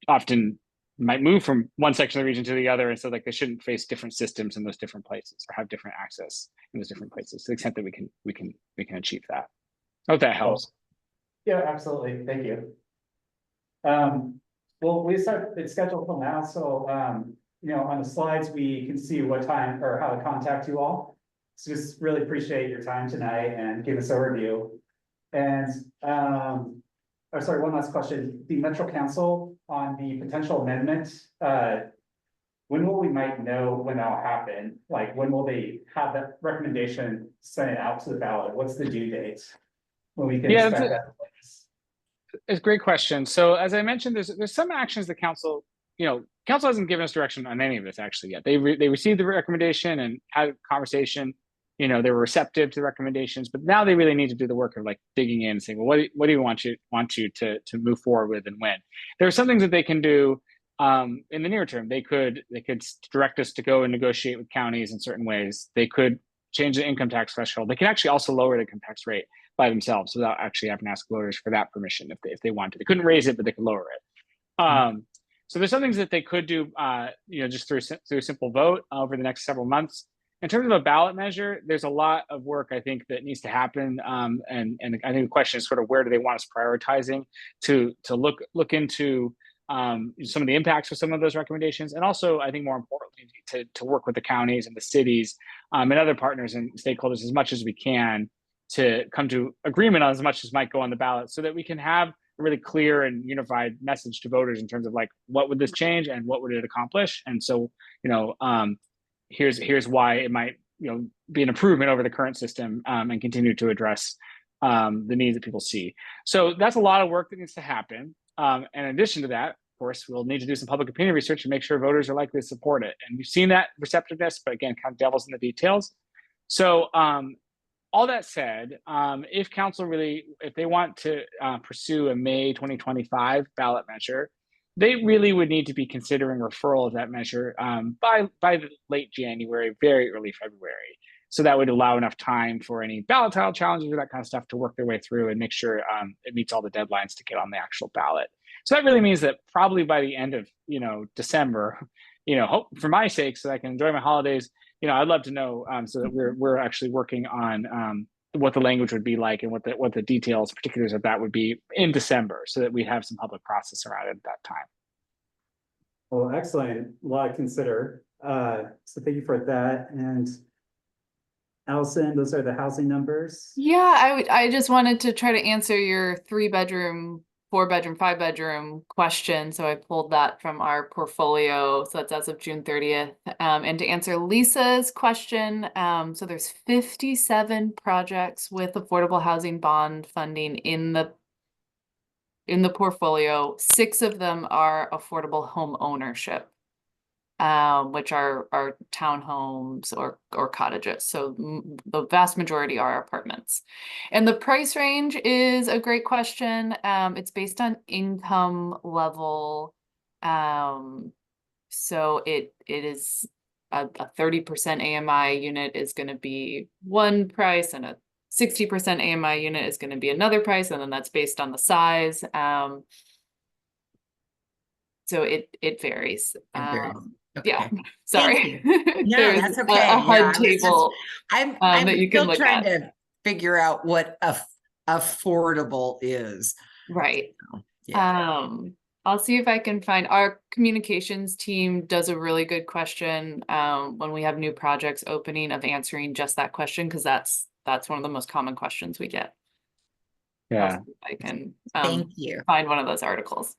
often might move from one section of the region to the other, and so like they shouldn't face different systems in those different places or have different access in those different places, to the extent that we can achieve that. I hope that helps. Yeah, absolutely. Thank you. Well, it's scheduled till now, so, on the slides, we can see what time or how to contact you all. So just really appreciate your time tonight and give us an overview. And, sorry, one last question. The Metro Council on the potential amendment, when will we might know when that'll happen? Like, when will they have that recommendation sent out to the ballot? What's the due date? When we can expect that? It's a great question. So as I mentioned, there's some actions the council, council hasn't given us direction on any of this actually yet. They received the recommendation and had a conversation. They were receptive to the recommendations, but now they really need to do the work of like digging in and saying, well, what do you want you to move forward with and when? There are some things that they can do in the near term. They could direct us to go and negotiate with counties in certain ways. They could change the income tax threshold. They can actually also lower the income tax rate by themselves without actually having to ask voters for that permission if they wanted. They couldn't raise it, but they could lower it. So there's some things that they could do, just through a simple vote over the next several months. In terms of a ballot measure, there's a lot of work I think that needs to happen, and I think the question is sort of where do they want us prioritizing to look into some of the impacts of some of those recommendations, and also I think more importantly to work with the counties and the cities and other partners and stakeholders as much as we can to come to agreement on as much as might go on the ballot, so that we can have a really clear and unified message to voters in terms of like what would this change and what would it accomplish. And so here's why it might be an improvement over the current system and continue to address the needs that people see. So that's a lot of work that needs to happen. And in addition to that, of course, we'll need to do some public opinion research and make sure voters are likely to support it. And we've seen that receptiveness, but again, kind of devil's in the details. So all that said, if council if they want to pursue a May 2025 ballot measure, they really would need to be considering referral of that measure by the late January, very early February. So that would allow enough time for any ballot tile challenges or that kind of stuff to work their way through and make sure it meets all the deadlines to get on the actual ballot. So that really means that probably by the end of December, hope for my sake, so that I can enjoy my holidays. I'd love to know so that we're actually working on what the language would be like and what the details, particulars of that would be in December, so that we have some public process around it at that time. Well, excellent. A lot to consider. So thank you for that. And Allison, those are the housing numbers. Yeah, I just wanted to try to answer your 3-bedroom, 4-bedroom, 5-bedroom question. So I pulled that from our portfolio. So that's as of June 30th. And to answer Lisa's question, so there's 57 projects with affordable housing bond funding in the portfolio. 6 of them are affordable home ownership, which are townhomes or cottages. So the vast majority are apartments. And the price range is a great question. It's based on income level. So it is a 30% AMI unit is going to be one price, and a 60% AMI unit is going to be another price, and then that's based on the size. So it varies. Okay. Yeah, sorry. No, There's that's okay. a HUD table I'm that you can still look trying at. to figure out what affordable is. Right. So, yeah. I'll see if I can find, our communications team does a really good question when we have new projects opening, of answering just that question, because that's one of the most common questions we get. Yeah. I can Thank you. find one of those articles.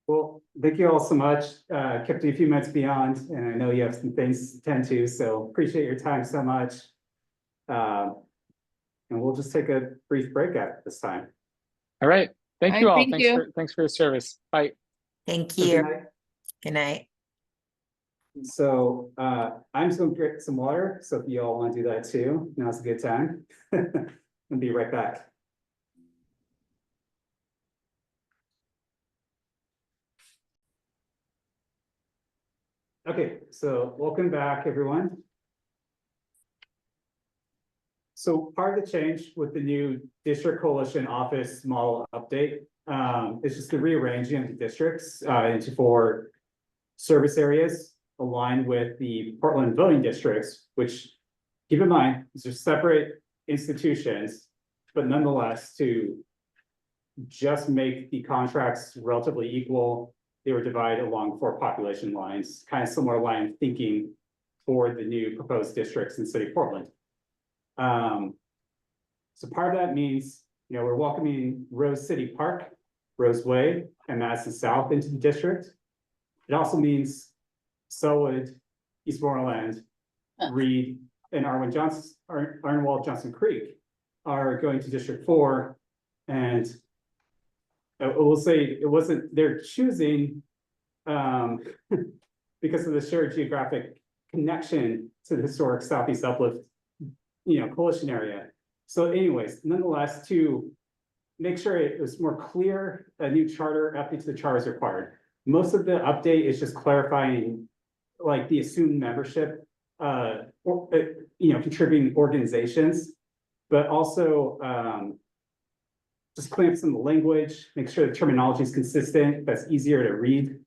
Well, thank you all so much. Kept you a few minutes beyond, and I know you have some things to tend to, so appreciate your time so much. And we'll just take a brief break at this time. All right. Thank you all. Thank you. Thanks for your service. Bye. Thank So you. Good night. So I'm just gonna get some water. So if you all want to do that too, now's a good time. I'll be right back. Okay, so welcome back, everyone. So part of the change with the new district coalition office model update is just the rearranging of the districts into 4 service areas aligned with the Portland voting districts, which, keep in mind, these are separate institutions, but nonetheless to just make the contracts relatively equal. They were divided along 4 population lines, kind of similar line of thinking for the new proposed districts in the city of Portland. So part of that means, we're welcoming Rose City Park, Rose Way, and Madison South into the district. It also means Selwood, Eastmoreland, Reed, and Arnwald Johnson Creek are going to District 4. And I will say it wasn't their choosing, because of the shared geographic connection to the historic Southeast Uplift, coalition area. So anyways, nonetheless, to make sure it was more clear, a new charter, update to the charter is required. Most of the update is just clarifying like the assumed membership, contributing organizations, but also just clean up some of the language, make sure the terminology is consistent, that's easier to read.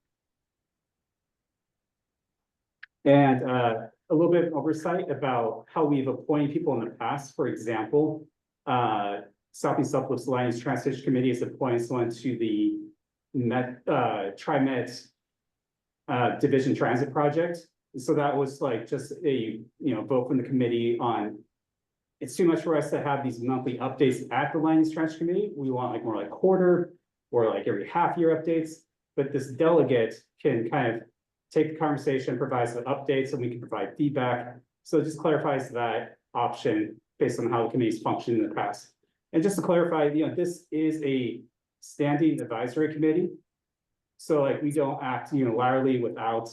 And a little bit of oversight about how we've appointed people in the past. For example, Southeast Uplift's Alliance Transportation Committee has appointed someone to the TriMet Division Transit Project. So that was like just a vote from the committee on, it's too much for us to have these monthly updates at the Alliance Transit Committee. We want like more like quarter or like every half-year updates. But this delegate can kind of take the conversation, provide some updates, and we can provide feedback. So it just clarifies that option based on how the committee's functioned in the past. And just to clarify, this is a standing advisory committee. So like we don't act unilaterally without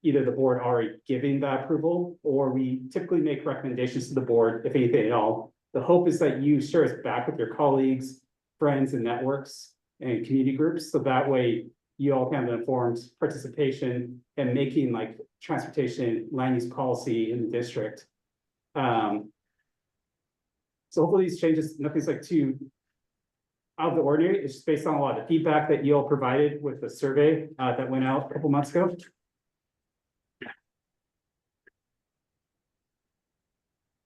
either the board already giving that approval, or we typically make recommendations to the board, if anything at all. The hope is that you share us back with your colleagues, friends, and networks and community groups. So that way you all can have informed participation in making like transportation land use policy in the district. So hopefully these changes, nothing's like too out of the ordinary. It's just based on a lot of feedback that you all provided with the survey that went out a couple months ago.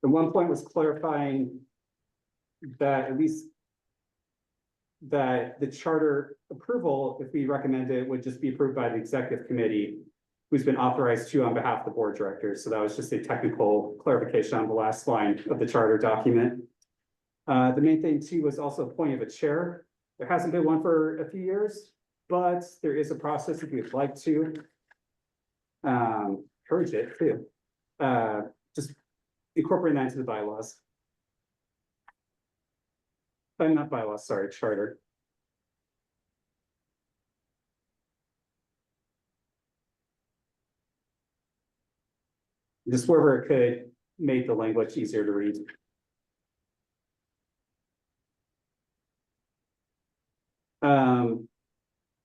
The one point was clarifying that at least that the charter approval, if we recommend it, would just be approved by the executive committee, who's been authorized to on behalf of the board directors. So that was just a technical clarification on the last line of the charter document. The main thing too was also appointing of a chair. There hasn't been one for a few years, but there is a process if you'd like to encourage it too. Just incorporating that into the bylaws. Not bylaws, sorry, charter. Just wherever it could make the language easier to read.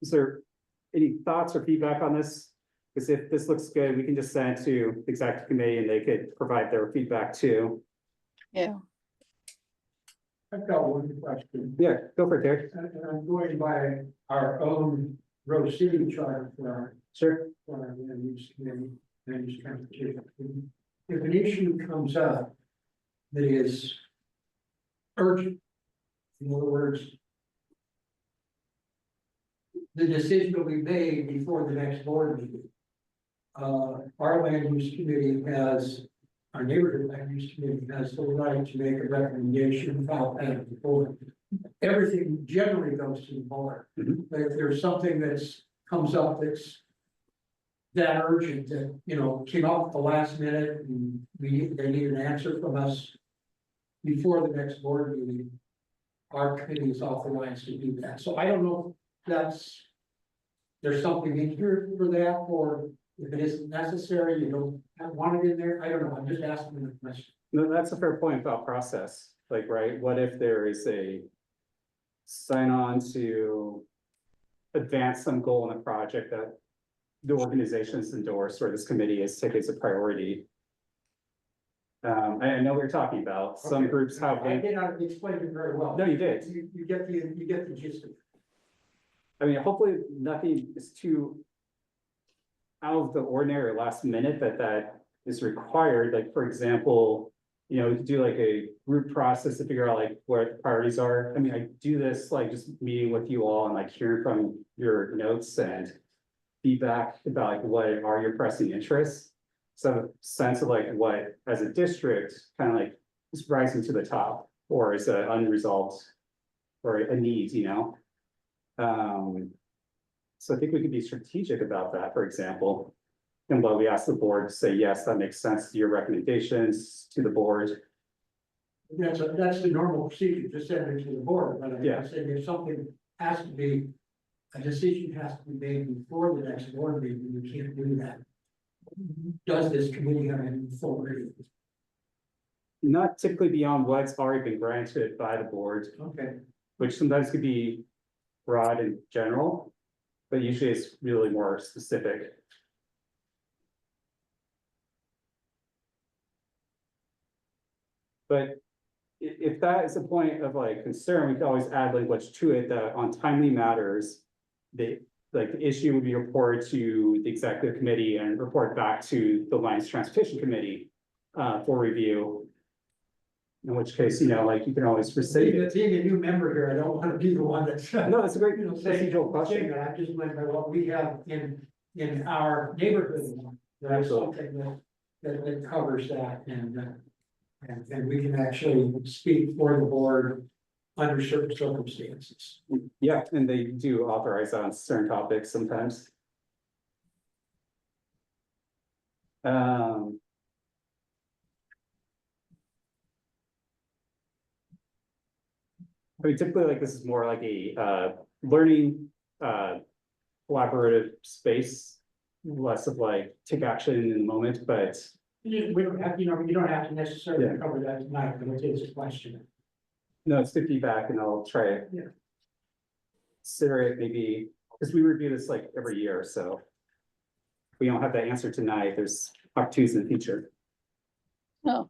Is there any thoughts or feedback on this? Because if this looks good, we can just send it to the executive committee and they could provide their feedback too. Yeah. I've got one question. Yeah, go for it, Derek. And I'm going by our own Rose City charter for our land use committee, land use transportation. If an issue comes up that is urgent, in other words, the decision will be made before the next board meeting. Our land use committee has, our neighborhood land use committee has the right to make a recommendation without that the board. Everything generally goes to the board. But if there's something that's comes up that's that urgent that, came up at the last minute and they need an answer from us before the next board meeting, our committee is authorized to do that. So I don't know if there's something in here for that, or if it isn't necessary, you don't want it in there. I don't know. I'm just asking the question. No, that's a fair point about process. Like, right, what if there is a sign on to advance some goal in a project that the organization's endorsed or this committee is taking as a priority? I know what you're talking about. Some groups have. I did not explain it very well. No, you did. You get the gist of it. I mean, hopefully nothing is too out of the ordinary or last minute that is required. Like, for example, we could do like a group process to figure out like what the priorities are. I mean, I do this like just meeting with you all and like hearing from your notes and feedback about like what are your pressing interests. So I have a sense of like what, as a district, kind of like is rising to the top or is an unresolved or a need, so I think we could be strategic about that, for example. And while we ask the board to say, yes, that makes sense to your recommendations to the board. That's the normal procedure, just send it to the board, but I Yeah. said if something has to be, a decision has to be made before the next board meeting, you can't do that. Does this committee have any authority? Not typically beyond what's already been granted by the board, Okay, which sometimes could be broad and general, but usually it's really more specific. But if that is a point of like concern, we can always add language to it that on timely matters, the issue would be reported to the executive committee and report back to the Alliance Transportation Committee for review. In which case, like you can always rescind it. being a new member here, I don't want to be the one that's. No, it's a great Saying procedural question. that, I just went by what we have in our neighborhood. There's something that covers that and we can actually speak for the board under certain circumstances. Yeah, and they do authorize on certain topics sometimes. I mean, typically like this is more like a learning collaborative space, less of like take action in the moment, but We don't have, you don't have to necessarily Yeah. cover that tonight, but it is a question. no, it's good feedback and I'll try it. Yeah. Consider it maybe, because we review this like every year, so. If we don't have that answer tonight, there's opportunities in the future. Oh,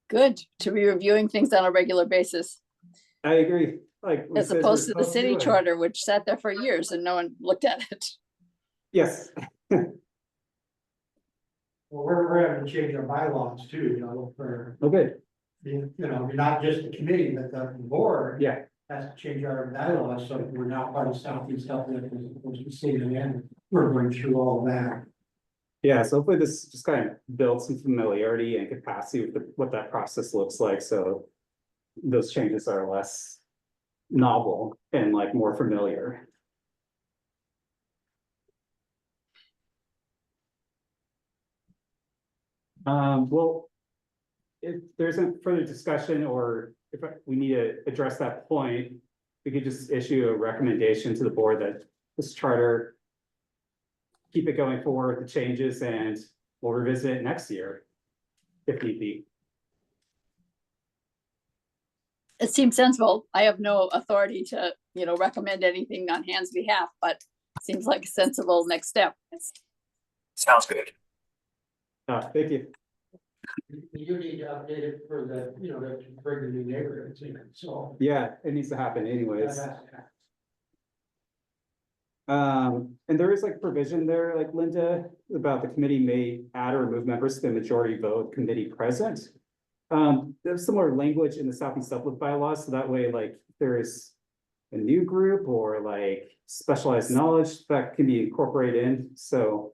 good to be reviewing things on a regular basis, I agree, like. we as said, opposed we're to the supposed city do it. charter, which sat there for years and no one looked at it. Yes, Well, we're having to change our bylaws too, for, okay, not just the committee, but the board. yeah, Has to change our bylaws, so we're now part of Southeast Uplift as opposed to city, and we're going through all of that. yeah, so hopefully this just kind of builds some familiarity and capacity with what that process looks like, so. Those changes are less novel and like more familiar. Well, if there isn't further discussion or if we need to address that point, we could just issue a recommendation to the board that this charter keep it going forward with the changes and we'll revisit it next year if need be. It seems sensible. I have no authority to, recommend anything on Hans' behalf, but it seems like a sensible next step. Sounds good. Thank you. You need to update it for the, to bring the new neighborhoods in, so. Yeah, it needs to happen anyways. that has to happen. And there is like provision there, like Linda, about the committee may add or remove members to the majority vote committee present. There's similar language in the Southeast Uplift bylaws, so that way, like, if there is a new group or like specialized knowledge that can be incorporated in, so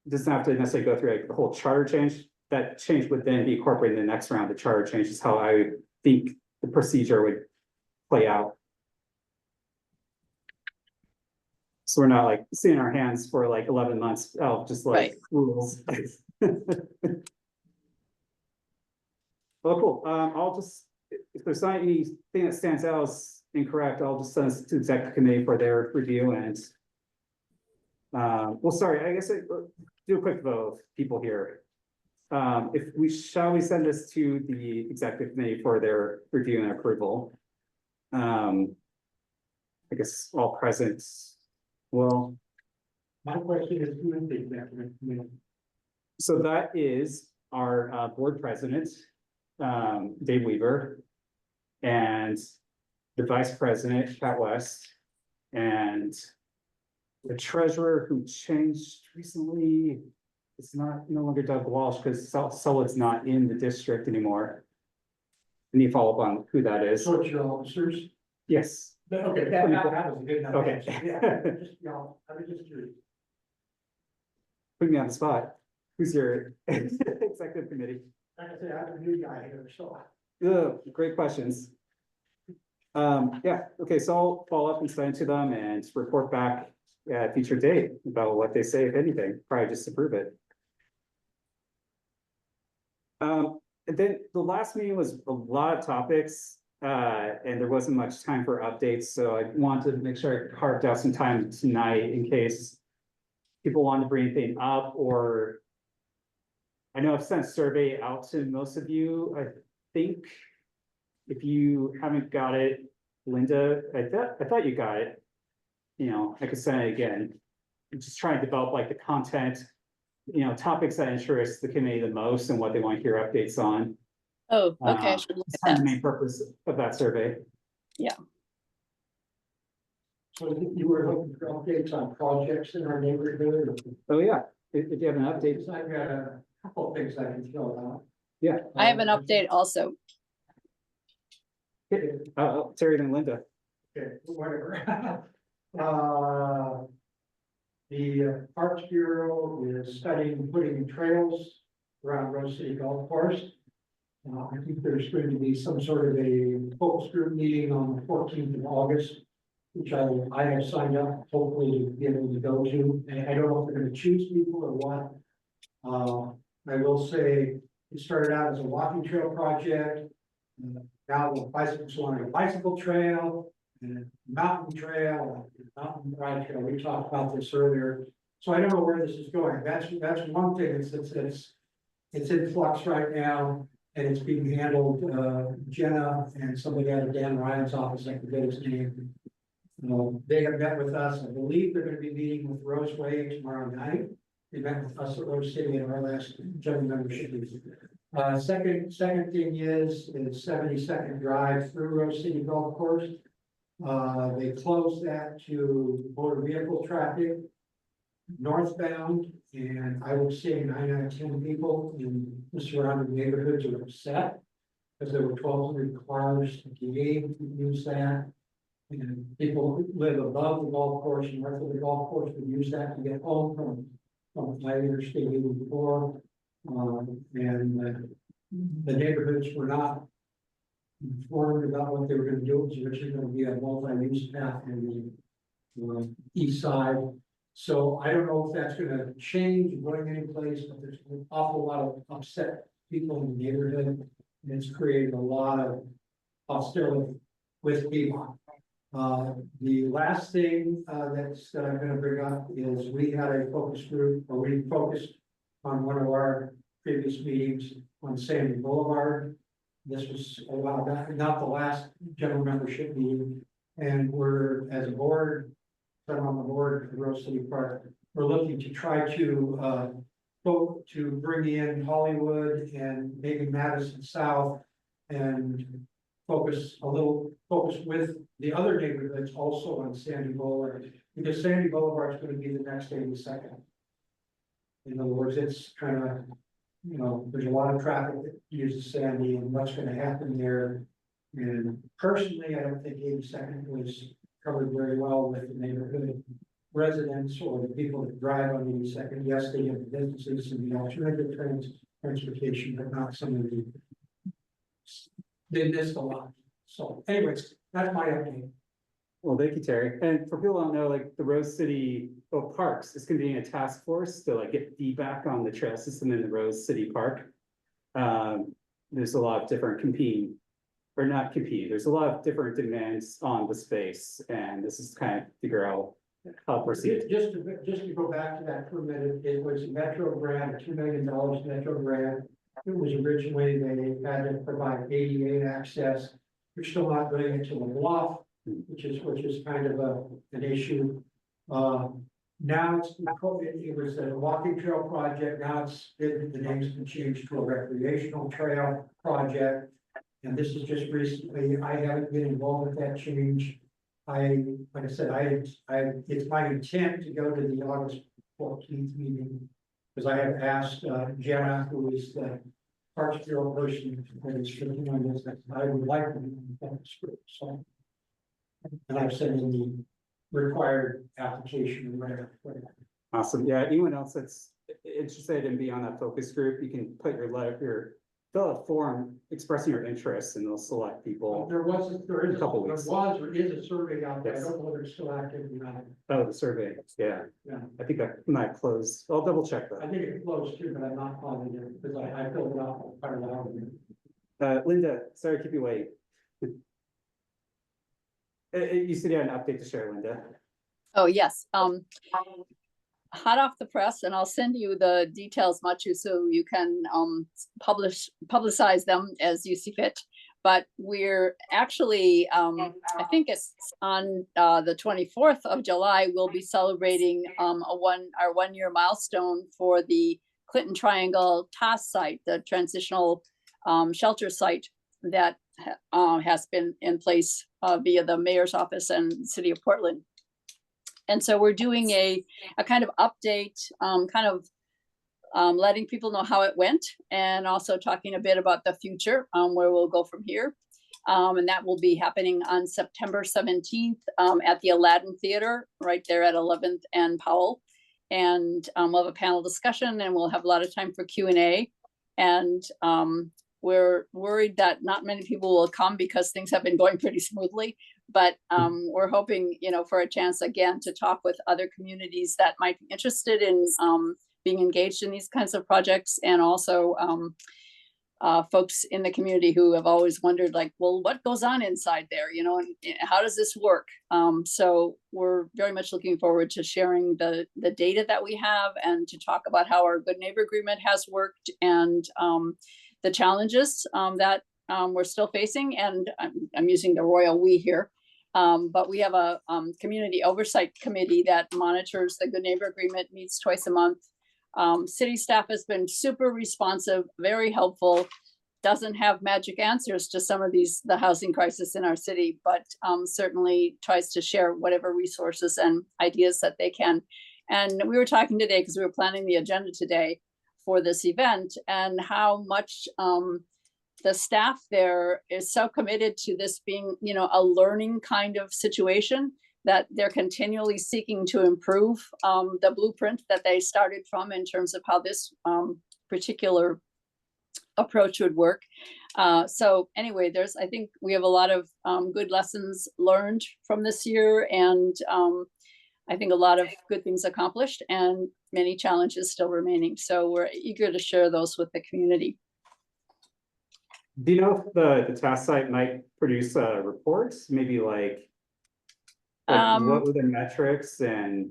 it doesn't have to necessarily go through like the whole charter change. That change would then be incorporated in the next round of charter change is how I think the procedure would play out. So we're not like sitting in our hands for like 11 months of just like Right. rules. Well, cool. I'll just, if there's not anything that stands out as incorrect, I'll just send this to executive committee for their review and. Well, sorry, I guess do a quick vote, people here. Shall we send this to the executive committee for their review and approval? I guess all present. Well, My question is, who is the executive committee? so that is our board president, Dave Weaver, and the vice president, Pat West, and the treasurer who changed recently it's not no longer Doug Walsh because Sullivan's not in the district anymore. I need to follow up on who that is. So it's your officers? Yes. Okay, that was a good enough Okay. answer. Yeah, just, you know, I was just curious. Put me on the spot. Who's your executive committee? Like I said, I'm a new guy here, so. Great questions. Yeah, okay, so I'll follow up and send to them and report back at a future date about what they say, if anything, probably just to prove it. And then the last meeting was a lot of topics, and there wasn't much time for updates, so I wanted to make sure I carved out some time tonight in case people want to bring anything up, or I know I've sent a survey out to most of you. I think if you haven't got it, Linda, I thought you got it. You know, I could send it again. I'm just trying to develop like the content, you know, topics that interest the committee the most and what they want to hear updates on. Oh, okay, I should look It's at kind of that. the main purpose of that survey. So you were looking for updates on projects in our neighborhood? Oh, yeah, if you have an update, Because I've got a couple of things I can throw out. yeah. I have an update also. Terry and Linda. Okay, whatever. The Parks Bureau is studying putting trails around Rose City Golf Course. I think there's going to be some sort of a focus group meeting on the 14th of August, which I have signed up, hopefully to be able to go to. And I don't know if they're going to choose people or what. I will say it started out as a walking trail project. Now the bicycles on a bicycle trail and a mountain trail, mountain ride trail. We talked about this earlier. So I don't know where this is going. That's one thing. It's in flux right now, and it's being handled. Jenna and somebody out of Dan Ryan's office, I forget his name. They have met with us. I believe they're going to be meeting with Roseway tomorrow night. They met with us at Rose City in our last general membership meeting. Second thing is 72nd Drive through Rose City Golf Course. They closed that to motor vehicle traffic northbound, and I was seeing 9 out of 10 people in the surrounding neighborhoods are upset because there were 1,200 cars to use that. And people who live above the golf course and north of the golf course would use that to get home from either state 84. And the neighborhoods were not informed about what they were going to do. It was originally going to be a multi-use path in the east side. So I don't know if that's going to change going any place, but there's an awful lot of upset people in the neighborhood. And it's created a lot of hostility with people. The last thing that I'm going to bring up is we had a focus group, or we focused on one of our previous meetings on Sandy Boulevard. This was a while back, not the last general membership meeting. And we're, as a board, I'm on the board for Rose City Park, we're looking to try to vote to bring in Hollywood and maybe Madison South and focus with the other neighborhoods also on Sandy Boulevard, because Sandy Boulevard is going to be the next 82nd. In other words, it's kind of, you know, there's a lot of traffic that uses Sandy and what's going to happen there. And personally, I don't think 82nd was covered very well with the neighborhood residents or the people that drive on 82nd. Yes, they have the businesses and the alternative transportation, but not some of the. They missed a lot. So anyways, that's my opinion. Well, thank you, Terry. And for people who don't know, like the Rose City Parks is going to be in a task force to like get feedback on the trail system in the Rose City Park. There's a lot of different there's a lot of different demands on the space, and this is kind of figure out how to proceed. Just to go back to that for a minute, it was a Metro grant, $2 million Metro grant. It was originally, they had to provide ADA access. We're still not doing it to the bluff, which is kind of an issue. Now it was a walking trail project. Now the name's been changed to a recreational trail project. And this is just recently, I haven't been involved with that change. Like I said, it's my intent to go to the August 14th meeting Because I have asked Jenna, who is the Parks Bureau person, and is working on this, that I would like to be in the focus group, so. And I've sent in the required application and whatever. Awesome. Yeah, anyone else that's interested in being on that focus group, you can put fill out a form expressing your interest and they'll select people. There is a survey out there. I Yes. don't know whether it's still active or not. Oh, the survey, yeah. Yeah. I think that might close. I'll double check I that. think it closed too, but I'm not positive because I filled it out quite a while ago. Linda, sorry to keep you waiting. You said you had an update to share, Linda. Oh, yes. Hot off the press, and I'll send you the details, Machu, so you can publicize them as you see fit. But we're actually, I think it's on the 24th of July, we'll be celebrating our 1 year milestone for the Clinton Triangle TAS site, the transitional shelter site that has been in place via the mayor's office and city of Portland. And so we're doing a kind of update, letting people know how it went, and also talking a bit about the future, where we'll go from here. And that will be happening on September 17th at the Aladdin Theater, right there at 11th and Powell. And we'll have a panel discussion, and we'll have a lot of time for Q&A. And we're worried that not many people will come because things have been going pretty smoothly. But we're hoping, for a chance again to talk with other communities that might be interested in being engaged in these kinds of projects, and also folks in the community who have always wondered, like, well, what goes on inside there, and how does this work? So we're very much looking forward to sharing the data that we have, and to talk about how our Good Neighbor Agreement has worked, and the challenges that we're still facing. And I'm using the royal we here. But we have a community oversight committee that monitors the Good Neighbor Agreement, meets twice a month. City staff has been super responsive, very helpful, doesn't have magic answers to some of the housing crisis in our city, but certainly tries to share whatever resources and ideas that they can. And we were talking today, because we were planning the agenda today for this event, and how much the staff there is so committed to this being, a learning kind of situation, that they're continually seeking to improve the blueprint that they started from, in terms of how this particular approach would work. So anyway, I think we have a lot of good lessons learned from this year, and I think a lot of good things accomplished, and many challenges still remaining. So we're eager to share those with the community. Do you know if the task site might produce reports, maybe like what were the metrics? And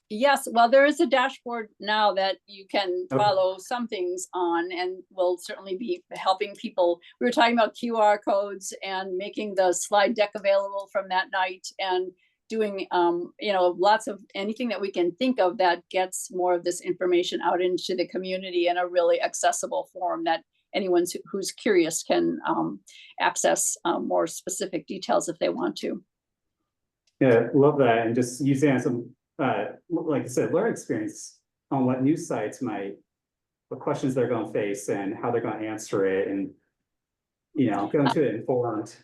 yes, well, there is a dashboard now that you can follow some things on, and will certainly be helping people. We were talking about QR codes and making the slide deck available from that night, and doing lots of anything that we can think of that gets more of this information out into the community in a really accessible form, that anyone who's curious can access more specific details if they want to. Yeah, love that. And just using as some, like I said, learn experience on what new sites what questions they're going to face and how they're going to answer it, and go into it informed.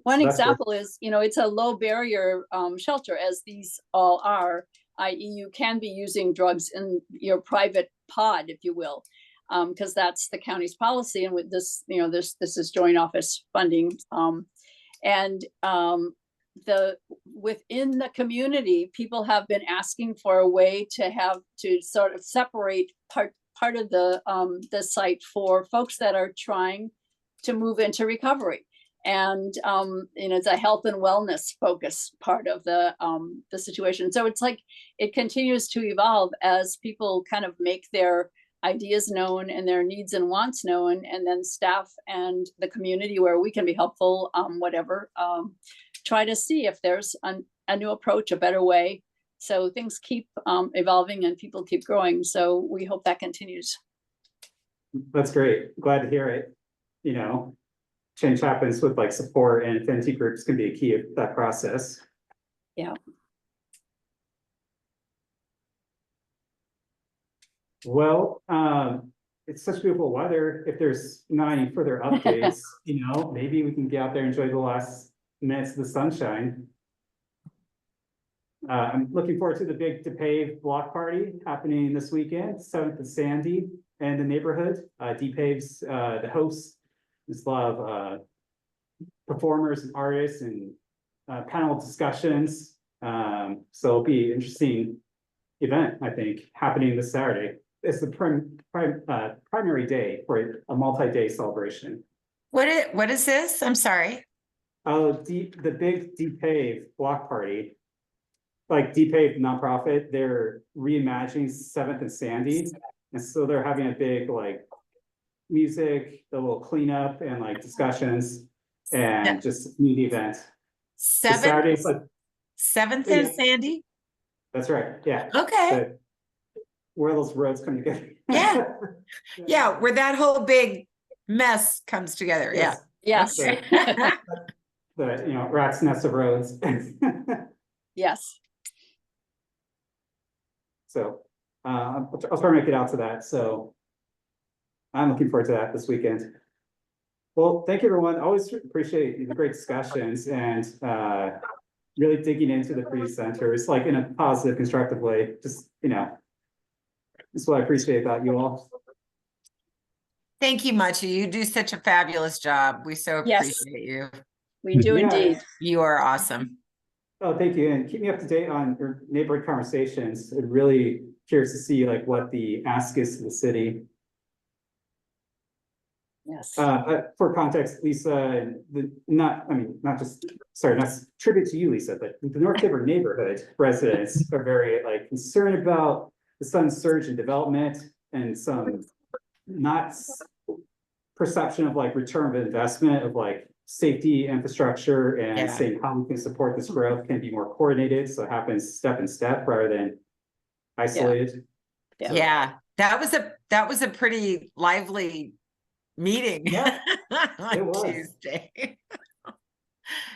One example is, it's a low barrier shelter, as these all are, i.e. you can be using drugs in your private pod, if you will. Because that's the county's policy, and with this, this is joint office funding, within the community, people have been asking for a way to sort of separate part of the site for folks that are trying to move into recovery, and it's a health and wellness focus part of the situation. So it's like it continues to evolve as people kind of make their ideas known and their needs and wants known, and then staff and the community where we can be helpful, try to see if there's a new approach, a better way. So things keep evolving and people keep growing. So we hope that continues. That's great. Glad to hear it. Change happens with like support, and affinity groups can be a key of that process. Yeah. Well, it's such beautiful weather. If there's not any further updates, maybe we can get out there and enjoy the last minutes of the sunshine. I'm looking forward to the big DePave block party happening this weekend, 7th and Sandy and the neighborhood. DePave's the host. There's a lot of performers and artists and panel discussions. So it'll be an interesting event, I think, happening this Saturday. It's the primary day for a multi-day celebration. What is this? I'm sorry. Oh, the big DePave block party. Like DePave nonprofit, they're reimagining 7th and Sandy. And so they're having a big like music, a little cleanup and like discussions and just a community event. Saturday's like 7th and Sandy? That's right. Yeah. Okay. Where those roads come together. Yeah. Yeah, where that whole big mess comes together. Yes. Yes. The rat's nest of roads. Yes. So I'll try to make it out to that. So I'm looking forward to that this weekend. Well, thank you, everyone. Always appreciate the great discussions and really digging into the presenters, like in a positive, constructive way. Just, that's what I appreciate about you all. Thank you, Machi. You do such a fabulous job. We so appreciate you. We do indeed. You are awesome. Oh, thank you. And keep me up to date on your neighborhood conversations. I'm really curious to see like what the ask is to the city. Yes. For context, Lisa, not tribute to you, Lisa, but the North Tiber neighborhood residents are very like concerned about the sudden surge in development and some perception of like return of investment of like safety infrastructure and saying how we can support this growth can be more coordinated. So it happens step in step rather than isolated. Yeah. That was a pretty lively meeting. Yeah, on Tuesday.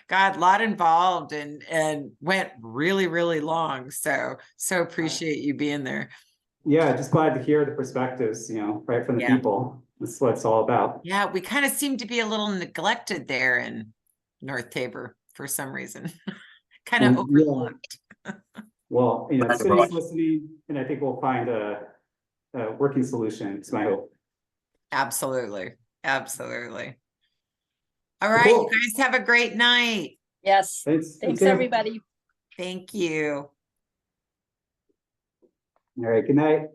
God, a lot involved and went really, really long. So appreciate you being there. Yeah, just glad to hear the perspectives, right from the people. That's what it's all about. Yeah, we kind of seem to be a little neglected there in North Tabor for some reason. Kind of overlooked. Well, the city's listening, and I think we'll find a working solution. It's my hope. Absolutely. Absolutely. All right, you guys have a great night. Yes. Thanks, everybody. Thank you. All right, good night.